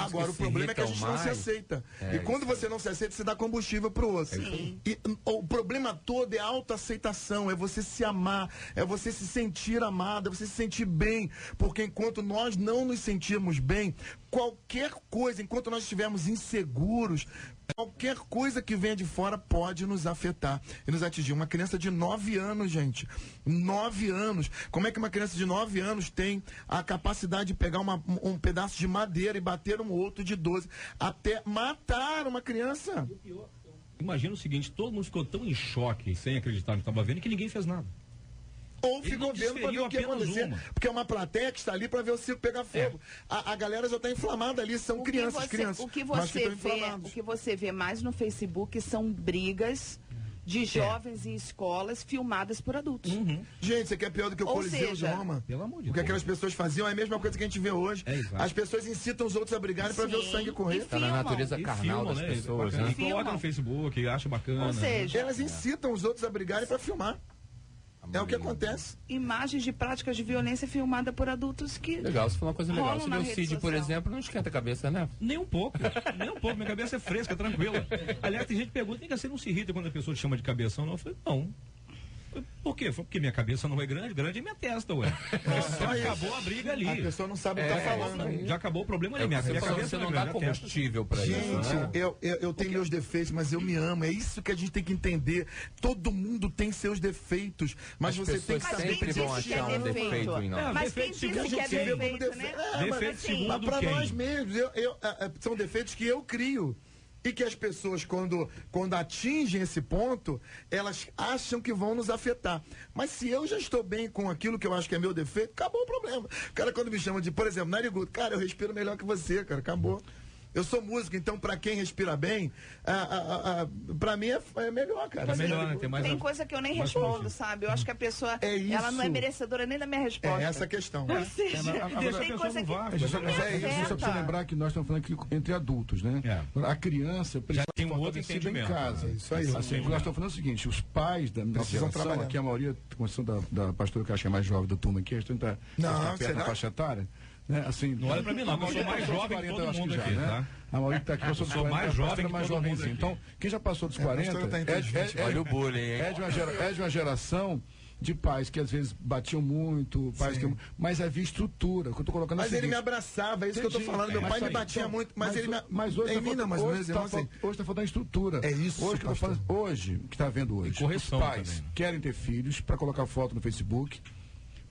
Agora, o problema é que a gente não se aceita. E quando você não se aceita, você dá combustível pro outro. Sim. E o problema todo é a autoaceitação, é você se amar, é você se sentir amada, é você se sentir bem. Porque enquanto nós não nos sentirmos bem, qualquer coisa, enquanto nós estivermos inseguros, qualquer coisa que venha de fora pode nos afetar e nos atingir. Uma criança de 9 anos, gente. 9 anos. Como é que uma criança de 9 anos tem a capacidade de pegar um pedaço de madeira e bater um outro de 12, até matar uma criança? Imagina o seguinte, todo mundo ficou tão em choque, sem acreditar no que estava vendo, que ninguém fez nada. Ou ficam vendo para ver o que ia acontecer. Porque é uma plateia que está ali para ver o circo pegar fogo. A galera já está inflamada ali, são crianças. O que você vê mais no Facebook são brigas de jovens em escolas filmadas por adultos. Gente, isso aqui é pior do que o Coliseu de Roma. Pelo amor de Deus. O que aquelas pessoas faziam é a mesma coisa que a gente vê hoje. As pessoas incitam os outros a brigarem para ver o sangue correr. Está na natureza carnal das pessoas, né? Coloca no Facebook, acha bacana. Ou seja, elas incitam os outros a brigarem para filmar. É o que acontece. Imagens de práticas de violência filmada por adultos que... Legal, você falou uma coisa legal. rolam Você na vê o rede Cid, por social. exemplo, não esquenta a cabeça, né? Nem um pouco, nem um pouco. Minha cabeça é fresca, tranquila. Aliás, tem gente que pergunta, você não se irrita quando a pessoa te chama de cabeção? Não, eu falei, não. Por quê? Foi porque minha cabeça não é grande, grande é minha testa, ué. Já acabou a briga ali. A pessoa não sabe o que tá falando. Já acabou o problema ali. É o que Minha você falou, cabeça você não não é dá grande, a testa. combustível pra isso, Gente, né? eu tenho meus defeitos, mas eu me amo. É isso que a gente tem que entender. Todo mundo tem seus defeitos, mas As você tem que pessoas saber sempre vão disse que é achar um defeito? defeito em nós. Mas quem defeito disse que é segundo defeito, né? Defeito Assim, segundo Mas para quem? nós mesmos, são defeitos que eu crio. E que as pessoas, quando atingem esse ponto, elas acham que vão nos afetar. Mas se eu já estou bem com aquilo que eu acho que é meu defeito, acabou o problema. O cara, quando me chama de, por exemplo, narigudo, cara, eu respiro melhor que você, cara, acabou. Eu sou músico, então para quem respira bem, para mim é melhor, cara. É melhor, né? Tem mais Tem coisa que eu nem respondo, sabe? Eu acho que a pessoa, ela não é isso. merecedora nem da minha resposta. É essa a questão. Ou seja, Deixa a tem pessoa coisa no que... vácuo. Mas Não me é isso, só afeta. precisa lembrar que nós estamos falando aqui entre adultos, né? A criança precisa tem um ser outro fortalecida em entendimento. casa. Isso aí. Assim, nós estamos falando o seguinte, os pais da nossa Precisam geração, trabalhar. aqui a maioria, com exceção da pastora que eu acho que é mais jovem da turma aqui, a gente está perto será? da faixa etária. Né? Assim, Não olha pra mim não, eu sou mais jovem que todo mundo aqui, tá? A maioria que está aqui, eu sou mais jovem que mais todo mundo jovenzinho. aqui. Então, quem já passou dos a 40 pastora tá entre os 20. Olha o bullying, hein? é de uma geração de pais que às vezes batiam muito, pais que, mas havia estrutura. Que eu tô colocando Mas ele me abraçava, é isso que eu tô falando. Meu pai me batia muito, mas ele me... Mas hoje em mim não, mas meus irmãos assim. hoje está faltando estrutura. É isso, hoje que eu tô falando, hoje que está vendo hoje. correção Os pais também, né? querem ter filhos para colocar foto no Facebook,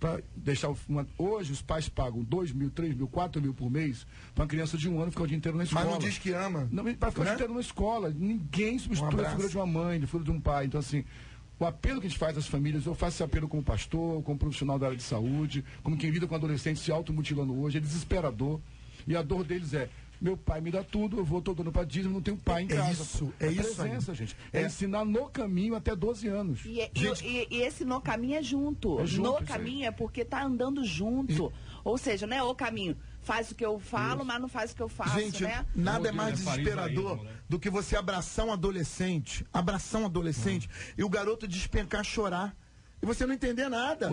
para deixar hoje os pais pagam 2 mil, 3 mil, 4 mil por mês para uma criança de 1 ano ficar o dia inteiro na escola. Mas não diz que ama. Não, para ficar o dia Né? inteiro na escola. Ninguém substitui a abraço. figura de uma mãe, a figura de um pai. Então, assim, o apelo que a gente faz às famílias, eu faço esse apelo como pastor, como profissional da área de saúde, como quem lida com adolescentes se automutilando hoje, é desesperador. E a dor deles é, meu pai me dá tudo, eu vou todo ano para Disney, não tenho pai em casa. Isso, pô. é isso presença, aí. gente. É ensinar no caminho até 12 anos. E esse no caminho é junto. É junto, no isso caminho é porque tá andando junto. Ou seja, não é o caminho. Faz o que eu falo, mas não faz o que eu faço, Gente, né? nada é Meu mais Deus, é desesperador farisaísmo, né? do que você abraçar um adolescente, e o garoto despencar, chorar. E você não entender nada.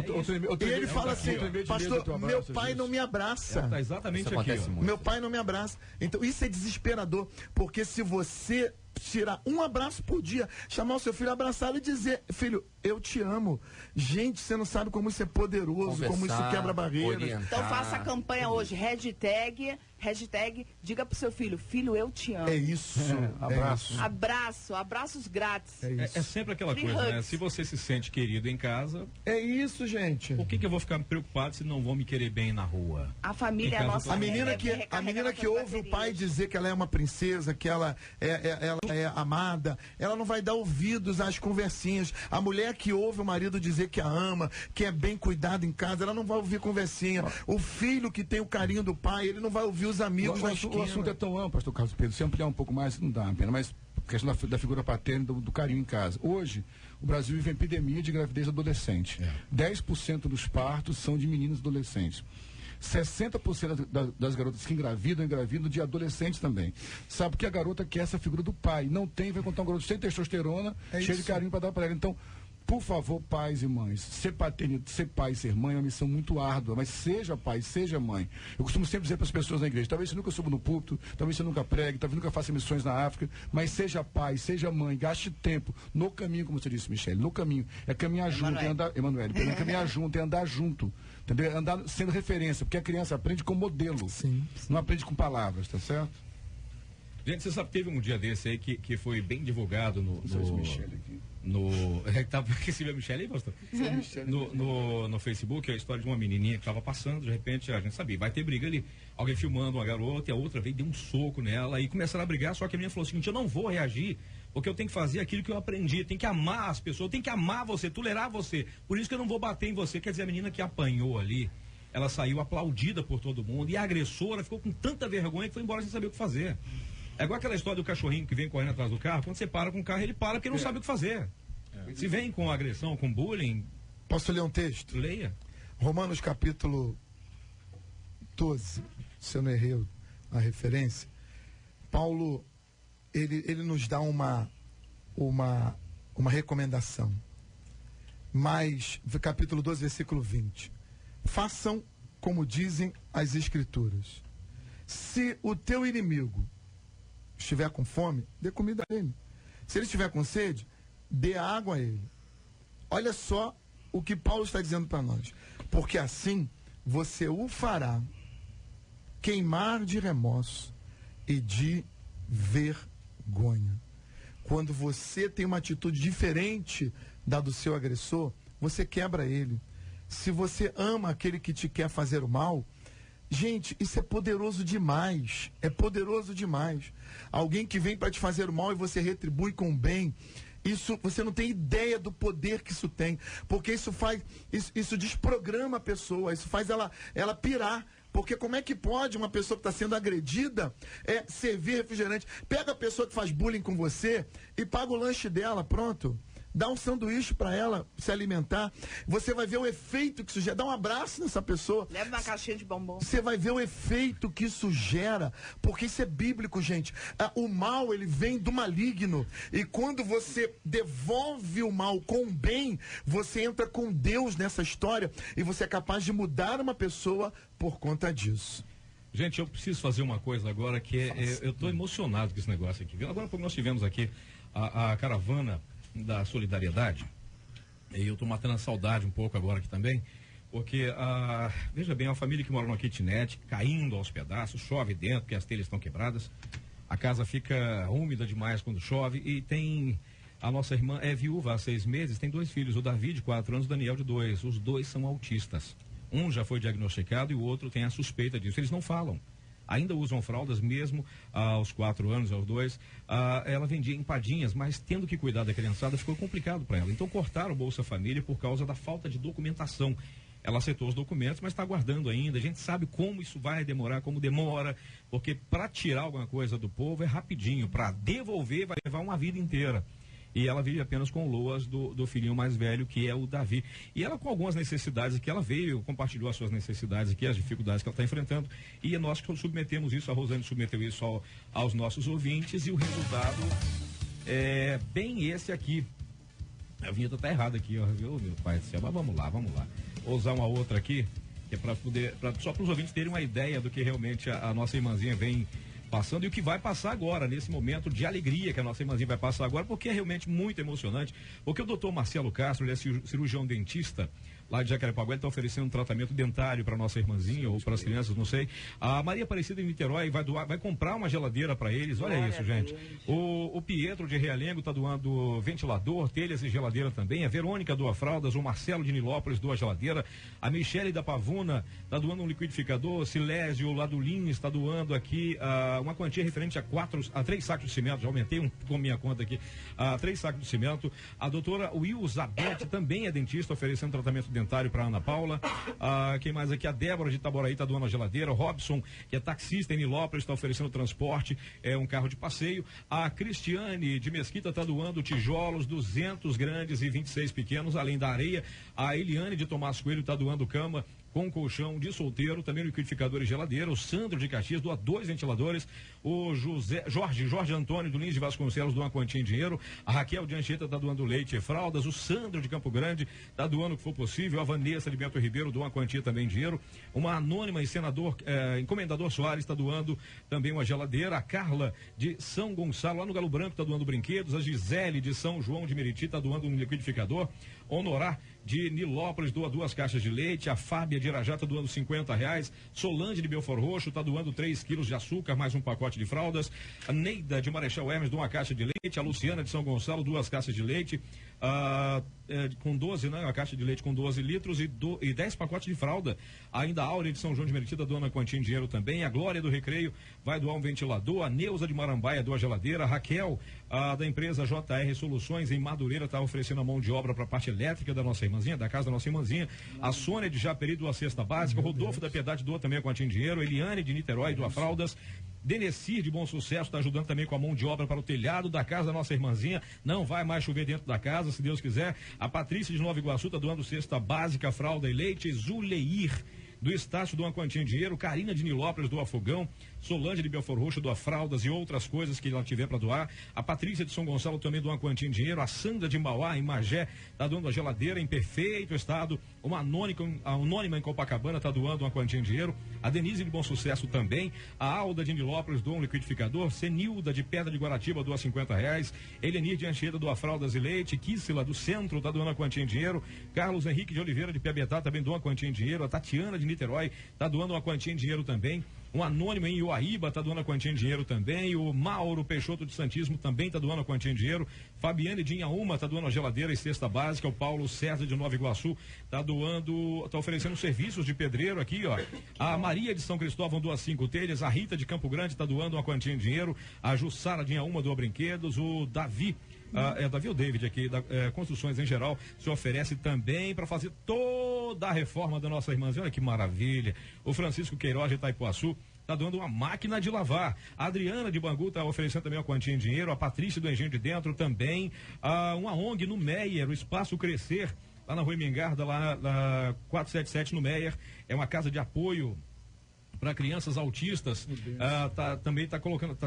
E ele fala assim, pastor, meu pai não me abraça. Tá exatamente Isso aqui, acontece ó. muito. Meu pai não me abraça. Então, isso é desesperador, porque se você tirar um abraço por dia, chamar o seu filho, abraçá-lo e dizer, filho, eu te amo. Gente, você não sabe como isso é poderoso, como isso Conversar, quebra barreiras. orientar. Então faça a campanha hoje. Hashtag, diga pro seu filho, filho, eu te amo. É isso. Abraço. Abraços grátis. É sempre aquela Free coisa, né? hugs. Se você se sente querido em casa, É isso, gente. por que eu vou ficar preocupado se não vão me querer bem na rua? A família é a Em casa nossa A também. menina deve que, a recarregar menina que nossas ouve o pai baterias. dizer que ela é uma princesa, que ela é amada, ela não vai dar ouvidos às conversinhas. A mulher que ouve o marido dizer que a ama, que é bem cuidado em casa, ela não vai ouvir conversinha. O filho que tem o carinho do pai, ele não vai ouvir os amigos na esquina. O assunto é tão amplo, pastor Carlos Pedro, se ampliar um pouco mais, não dá uma pena, mas a questão da figura paterna, do carinho em casa. Hoje, o Brasil vive uma epidemia de gravidez adolescente. 10% dos partos são de meninos adolescentes. 60% das garotas que engravidam de adolescentes também. Sabe porque a garota quer essa figura do pai. Não tem, vai contar um garoto sem testosterona, cheio de carinho para dar para ela. Então, por favor, pais e mães, ser pai e ser mãe é uma missão muito árdua, mas seja pai, seja mãe. Eu costumo sempre dizer para as pessoas na igreja, talvez você nunca suba no púlpito, talvez você nunca pregue, talvez nunca faça missões na África, mas seja pai, seja mãe, gaste tempo no caminho, como você disse, Michele, no caminho. É caminhar junto, é andar, Emanuele, é caminhar junto, é andar junto, entendeu? É andar sendo referência, porque a criança aprende com modelo, não aprende com palavras, tá certo? Gente, você sabe que teve um dia desse aí que foi bem divulgado no você viu a Michelle aí, pastor? No Facebook, a história de uma menininha que estava passando, de repente a gente sabia, vai ter briga ali. Alguém filmando uma garota e a outra veio, deu um soco nela e começaram a brigar, só que a menina falou o seguinte, eu não vou reagir, porque eu tenho que fazer aquilo que eu aprendi, tem que amar as pessoas, tem que amar você, tolerar você, por isso que eu não vou bater em você. Quer dizer, a menina que apanhou ali, ela saiu aplaudida por todo mundo e a agressora ficou com tanta vergonha que foi embora sem saber o que fazer. É igual aquela história do cachorrinho que vem correndo atrás do carro. Quando você para com o carro, ele para porque não sabe o que fazer. Se vem com agressão, com bullying... Posso ler um texto? Leia. Romanos capítulo 12, se eu não errei a referência. Paulo, ele nos dá uma recomendação. mas capítulo 12, versículo 20. Façam como dizem as Escrituras. Se o teu inimigo estiver com fome, dê comida a ele. Se ele estiver com sede, dê água a ele. Olha só o que Paulo está dizendo para nós. Porque assim você o fará queimar de remorso e de vergonha. Quando você tem uma atitude diferente da do seu agressor, você quebra ele. Se você ama aquele que te quer fazer o mal, gente, isso é poderoso demais. É poderoso demais. Alguém que vem para te fazer o mal e você retribui com o bem. Isso, você não tem ideia do poder que isso tem. Porque isso desprograma a pessoa. Isso faz ela pirar. Porque como é que pode uma pessoa que está sendo agredida servir refrigerante? Pega a pessoa que faz bullying com você e paga o lanche dela, pronto. Dá um sanduíche para ela se alimentar. Você vai ver o efeito que isso gera. Dá um abraço nessa pessoa. Leva uma caixinha de bombom. Você vai ver o efeito que isso gera. Porque isso é bíblico, gente. O mal, ele vem do maligno. E quando você devolve o mal com o bem, você entra com Deus nessa história. E você é capaz de mudar uma pessoa por conta disso. Gente, eu preciso fazer uma coisa agora que eu estou emocionado com esse negócio aqui. Agora, como nós tivemos aqui a caravana da solidariedade, e eu estou matando a saudade um pouco agora aqui também, porque veja bem, uma família que mora numa kitnet, caindo aos pedaços, chove dentro, porque as telhas estão quebradas, a casa fica úmida demais quando chove, e tem, a nossa irmã é viúva há 6 meses, tem 2 filhos, o Davi de 4 anos, o Daniel de 2, os 2 são autistas, um já foi diagnosticado e o outro tem a suspeita disso, eles não falam. Ainda usam fraldas mesmo aos 4 anos, aos 2. Ela vendia empadinhas, mas tendo que cuidar da criançada ficou complicado para ela. Então cortaram o Bolsa Família por causa da falta de documentação. Ela aceitou os documentos, mas está aguardando ainda. A gente sabe como isso vai demorar, como demora, porque para tirar alguma coisa do povo é rapidinho, para devolver vai levar uma vida inteira. E ela vive apenas com loas do filhinho mais velho, que é o Davi. E ela com algumas necessidades que ela veio, compartilhou as suas necessidades aqui, as dificuldades que ela está enfrentando. E nós submetemos isso, a Rosane submeteu isso aos nossos ouvintes, e o resultado é bem esse aqui. A vinheta está errada aqui, ó, viu, meu pai do céu? Mas vamos lá. Vou usar uma outra aqui, que é só para os ouvintes terem uma ideia do que realmente a nossa irmãzinha vem passando e o que vai passar agora, nesse momento de alegria que a nossa irmãzinha vai passar agora, porque é realmente muito emocionante, porque o doutor Marcelo Castro, ele é cirurgião dentista lá de Jacarepaguá, ele está oferecendo um tratamento dentário para nossa irmãzinha ou para as crianças, não sei. A Maria Aparecida em Niterói vai comprar uma geladeira para eles, olha isso, gente. O Pietro de Realengo está doando ventilador, telhas e geladeira também. A Verônica doa fraldas, o Marcelo de Nilópolis doa geladeira, a Michele da Pavuna está doando um liquidificador, Silésio lá do Lins está doando aqui uma quantia referente a 3 sacos de cimento, já aumentei com minha conta aqui, 3 sacos de cimento. A doutora Wilzabeth também é dentista, oferecendo tratamento dentário para Ana Paula. Quem mais aqui? A Débora de Itaboraí está doando a geladeira. O Robson, que é taxista em Nilópolis, está oferecendo transporte, um carro de passeio. A Cristiane de Mesquita está doando tijolos, 200 grandes e 26 pequenos, além da areia. A Eliane de Tomás Coelho está doando cama com colchão de solteiro, também liquidificador e geladeira. O Sandro de Caxias doa 2 ventiladores. O Jorge Antônio do Lins de Vasconcelos doa uma quantia em dinheiro. A Raquel de Anchieta está doando leite e fraldas. O Sandro de Campo Grande está doando o que for possível. A Vanessa de Bento Ribeiro doa uma quantia também em dinheiro. Uma anônima encomendador Soares está doando também uma geladeira. A Carla de São Gonçalo, lá no Galo Branco, está doando brinquedos. A Gisele de São João de Meriti está doando um liquidificador. Honorar de Nilópolis doa 2 caixas de leite. A Fábia de Irajá está doando R$50. Solange de Belfort Roxo está doando 3 quilos de açúcar, mais um pacote de fraldas. A Neida de Marechal Hermes doa uma caixa de leite. A Luciana de São Gonçalo, 2 caixas de leite. Com 12, né? Uma caixa de leite com 12 litros e 10 pacotes de fralda. Ainda a Áurea de São João de Meriti está doando uma quantia em dinheiro também. A Glória do Recreio vai doar um ventilador. A Neuza de Marambaia doa geladeira. A Raquel, da empresa JR Soluções em Madureira, está oferecendo a mão de obra para a parte elétrica da nossa irmãzinha, da casa da nossa irmãzinha. A Sônia de Japeri doa a cesta básica. O Rodolfo da Piedade doa também a quantia em dinheiro. Eliane de Niterói doa fraldas. Denecir de Bom Sucesso está ajudando também com a mão de obra para o telhado da casa da nossa irmãzinha. Não vai mais chover dentro da casa, se Deus quiser. A Patrícia de Nova Iguaçu está doando cesta básica, fralda e leite. Zuleir do Estácio doa uma quantia em dinheiro, Karina de Nilópolis doa fogão, Solange de Belfort Roxo doa fraldas e outras coisas que ela tiver para doar. A Patrícia de São Gonçalo também doa uma quantia em dinheiro. A Sandra de Mauá, em Magé, está doando a geladeira em perfeito estado. Uma anônima em Copacabana está doando uma quantia em dinheiro. A Denise de Bom Sucesso também. A Alda de Nilópolis doa um liquidificador. Senilda de Pedra de Guaratiba doa R$50. Elenir de Anchieta doa fraldas e leite. Kissila do Centro está doando a quantia em dinheiro. Carlos Henrique de Oliveira de Piabetá também doa uma quantia em dinheiro. A Tatiana de Niterói está doando uma quantia em dinheiro também. Um anônimo em Ioaíba está doando a quantia em dinheiro também. O Mauro Peixoto de Santíssimo também está doando a quantia em dinheiro. Fabiane de Inhaúma está doando a geladeira e cesta básica. O Paulo César de Nova Iguaçu está oferecendo serviços de pedreiro aqui, ó. A Maria de São Cristóvão doa 5 telhas. A Rita de Campo Grande está doando uma quantia em dinheiro. A Jussara de Inhaúma doa brinquedos. O Davi Davi ou David aqui, da Construções em Geral, se oferece também para fazer toda a reforma da nossa irmãzinha. Olha que maravilha. O Francisco Queiroz de Itaipuaçu está doando uma máquina de lavar. A Adriana de Bangu está oferecendo também uma quantia em dinheiro. A Patrícia do Engenho de Dentro também. Uma ONG no Meier, o Espaço Crescer, lá na Rua Emengarda, lá na 477 no Meier. É uma casa de apoio para crianças autistas, também está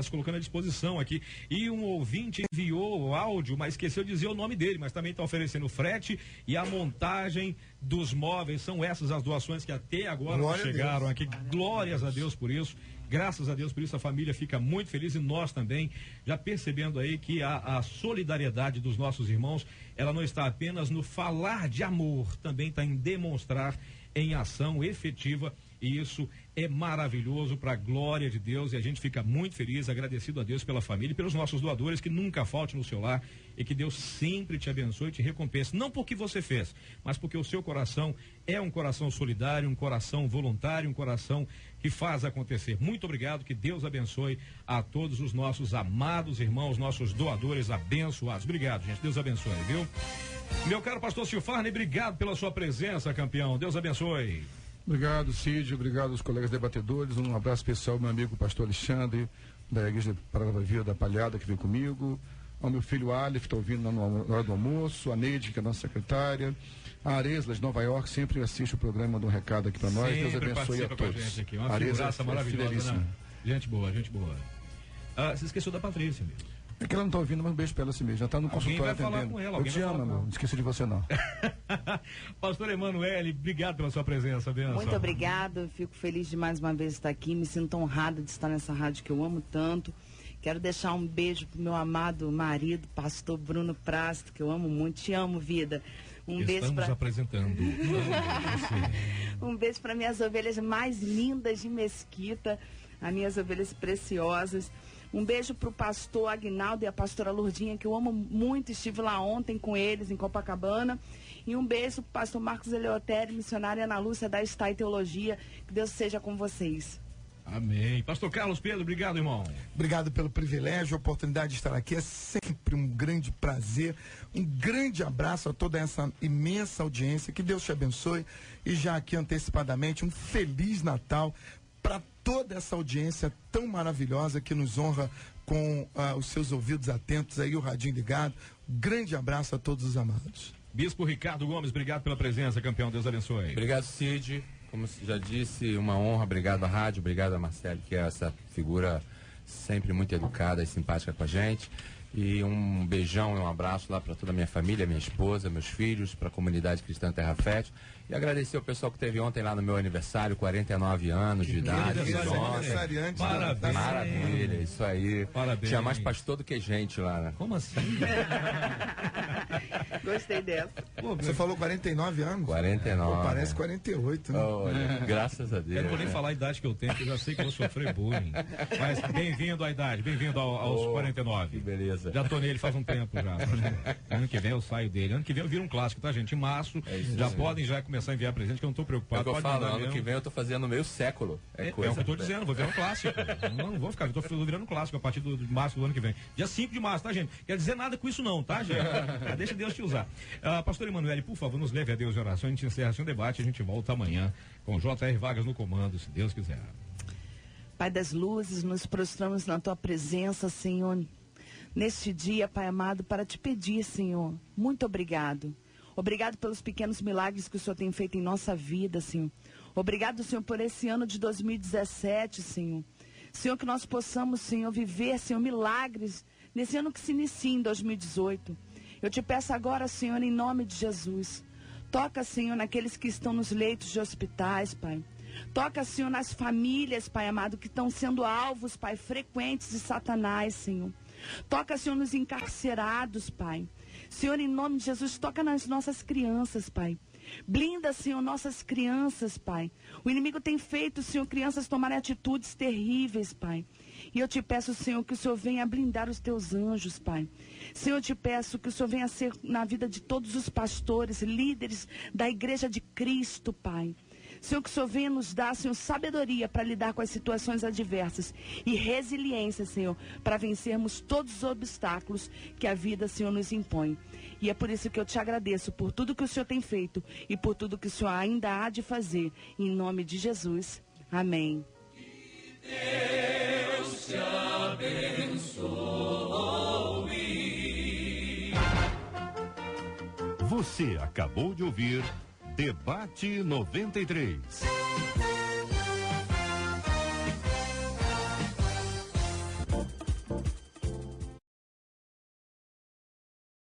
se colocando à disposição aqui. E um ouvinte enviou o áudio, mas esqueceu de dizer o nome dele, mas também está oferecendo frete e a montagem dos móveis. São essas as doações que até agora chegaram aqui. Glórias a Deus por isso. Graças a Deus por isso, a família fica muito feliz e nós também, já percebendo aí que a solidariedade dos nossos irmãos, ela não está apenas no falar de amor, também está em demonstrar em ação efetiva. E isso é maravilhoso, para a glória de Deus, e a gente fica muito feliz, agradecido a Deus pela família e pelos nossos doadores, que nunca falte no seu lar e que Deus sempre te abençoe e te recompense, não porque você fez, mas porque o seu coração é um coração solidário, um coração voluntário, um coração que faz acontecer. Muito obrigado, que Deus abençoe a todos os nossos amados irmãos, nossos doadores abençoados. Obrigado, gente, Deus abençoe, viu? Meu caro pastor Silfarne, obrigado pela sua presença, campeão, Deus abençoe. Obrigado, Cid, obrigado aos colegas debatedores, um abraço especial ao meu amigo pastor Alexandre, da Igreja Palavra Viva da Palhada, que vem comigo, ao meu filho Aleph, que está ouvindo na hora do almoço, a Neide, que é a nossa secretária, a Aresla de Nova York, sempre assiste o programa, manda um recado aqui para nós, Deus abençoe a todos. Gente aqui. Uma figuraça maravilhosa, né? Gente boa, gente boa. Você esqueceu da Patrícia, meu. É que ela não está ouvindo, mas um beijo para ela assim mesmo. Já está no consultório atendendo. Eu te amo, amor. Não esqueci de você, não. Pastor Emanuele, obrigado pela sua presença, benção. Muito obrigado. Fico feliz de mais uma vez estar aqui. Me sinto honrada de estar nessa rádio que eu amo tanto. Quero deixar um beijo pro meu amado marido, pastor Bruno Prasto, que eu amo muito. Te amo, vida. Estamos apresentando. Um beijo para minhas ovelhas mais lindas de Mesquita, as minhas ovelhas preciosas. Um beijo para o pastor Aguinaldo e a pastora Lourdinha, que eu amo muito. Estive lá ontem com eles, em Copacabana. E um beijo para o pastor Marcos Eleutério, missionária Ana Lúcia da Estai Teologia. Que Deus seja com vocês. Amém. Pastor Carlos Pedro, obrigado, irmão. Obrigado pelo privilégio, a oportunidade de estar aqui. É sempre um grande prazer. Um grande abraço a toda essa imensa audiência. Que Deus te abençoe. E já aqui antecipadamente, um Feliz Natal para toda essa audiência tão maravilhosa que nos honra com os seus ouvidos atentos aí, o radinho ligado. Grande abraço a todos os amados. Bispo Ricardo Gomes, obrigado pela presença, campeão, Deus abençoe. Obrigado, Cid, como já disse, uma honra, obrigado à rádio, obrigado a Marcelo, que é essa figura sempre muito educada e simpática com a gente. E um beijão e um abraço lá para toda a minha família, minha esposa, meus filhos, para a comunidade cristã Terra Fértil. E agradecer ao pessoal que esteve ontem lá no meu aniversário, 49 anos de idade. Parabéns. Maravilha, isso aí. Parabéns. Tinha mais pastor do que gente lá, né? Como assim? Gostei dessa. Você falou 49 anos? 49. Pô, parece 48, né? Olha, graças a Deus. Eu não vou nem falar a idade que eu tenho, porque eu já sei que eu vou sofrer bullying. Mas bem-vindo à idade, bem-vindo aos 49. Que beleza. Já tô nele faz um tempo já. Ano que vem eu saio dele. Ano que vem eu viro um clássico, tá, gente? Em março, podem já começar a enviar presente, que eu não tô preocupado. É o que eu falo, ano que vem eu tô fazendo meio século. É o que eu tô dizendo, vou virar um clássico. Não vou ficar, eu tô virando um clássico a partir de março do ano que vem. Dia 5 de março, tá, gente? Quer dizer nada com isso não, tá, gente? Deixa Deus te usar. Pastor Emanuele, por favor, nos leve a Deus de oração. A gente encerra assim o debate, a gente volta amanhã com J.R. Vargas no comando, se Deus quiser. Pai das luzes, nos prostramos na tua presença, Senhor, neste dia, Pai amado, para te pedir, Senhor, muito obrigado. Obrigado pelos pequenos milagres que o Senhor tem feito em nossa vida, Senhor. Obrigado, Senhor, por esse ano de 2017, Senhor. Senhor, que nós possamos, Senhor, viver, Senhor, milagres nesse ano que se inicia em 2018. Eu te peço agora, Senhor, em nome de Jesus. Toca, Senhor, naqueles que estão nos leitos de hospitais, Pai. Toca, Senhor, nas famílias, Pai amado, que estão sendo alvos, Pai, frequentes de Satanás, Senhor. Toca, Senhor, nos encarcerados, Pai. Senhor, em nome de Jesus, toca nas nossas crianças, Pai. Blinda, Senhor, nossas crianças, Pai. O inimigo tem feito, Senhor, crianças tomarem atitudes terríveis, Pai. E eu te peço, Senhor, que o Senhor venha blindar os teus anjos, Pai. Senhor, eu te peço que o Senhor venha ser na vida de todos os pastores, líderes da Igreja de Cristo, Pai. Senhor, que o Senhor venha nos dar, Senhor, sabedoria para lidar com as situações adversas e resiliência, Senhor, para vencermos todos os obstáculos que a vida, Senhor, nos impõe. E é por isso que eu te agradeço por tudo que o Senhor tem feito e por tudo que o Senhor ainda há de fazer. Em nome de Jesus. Amém. Que Deus te abençoe. Você acabou de ouvir Debate 93.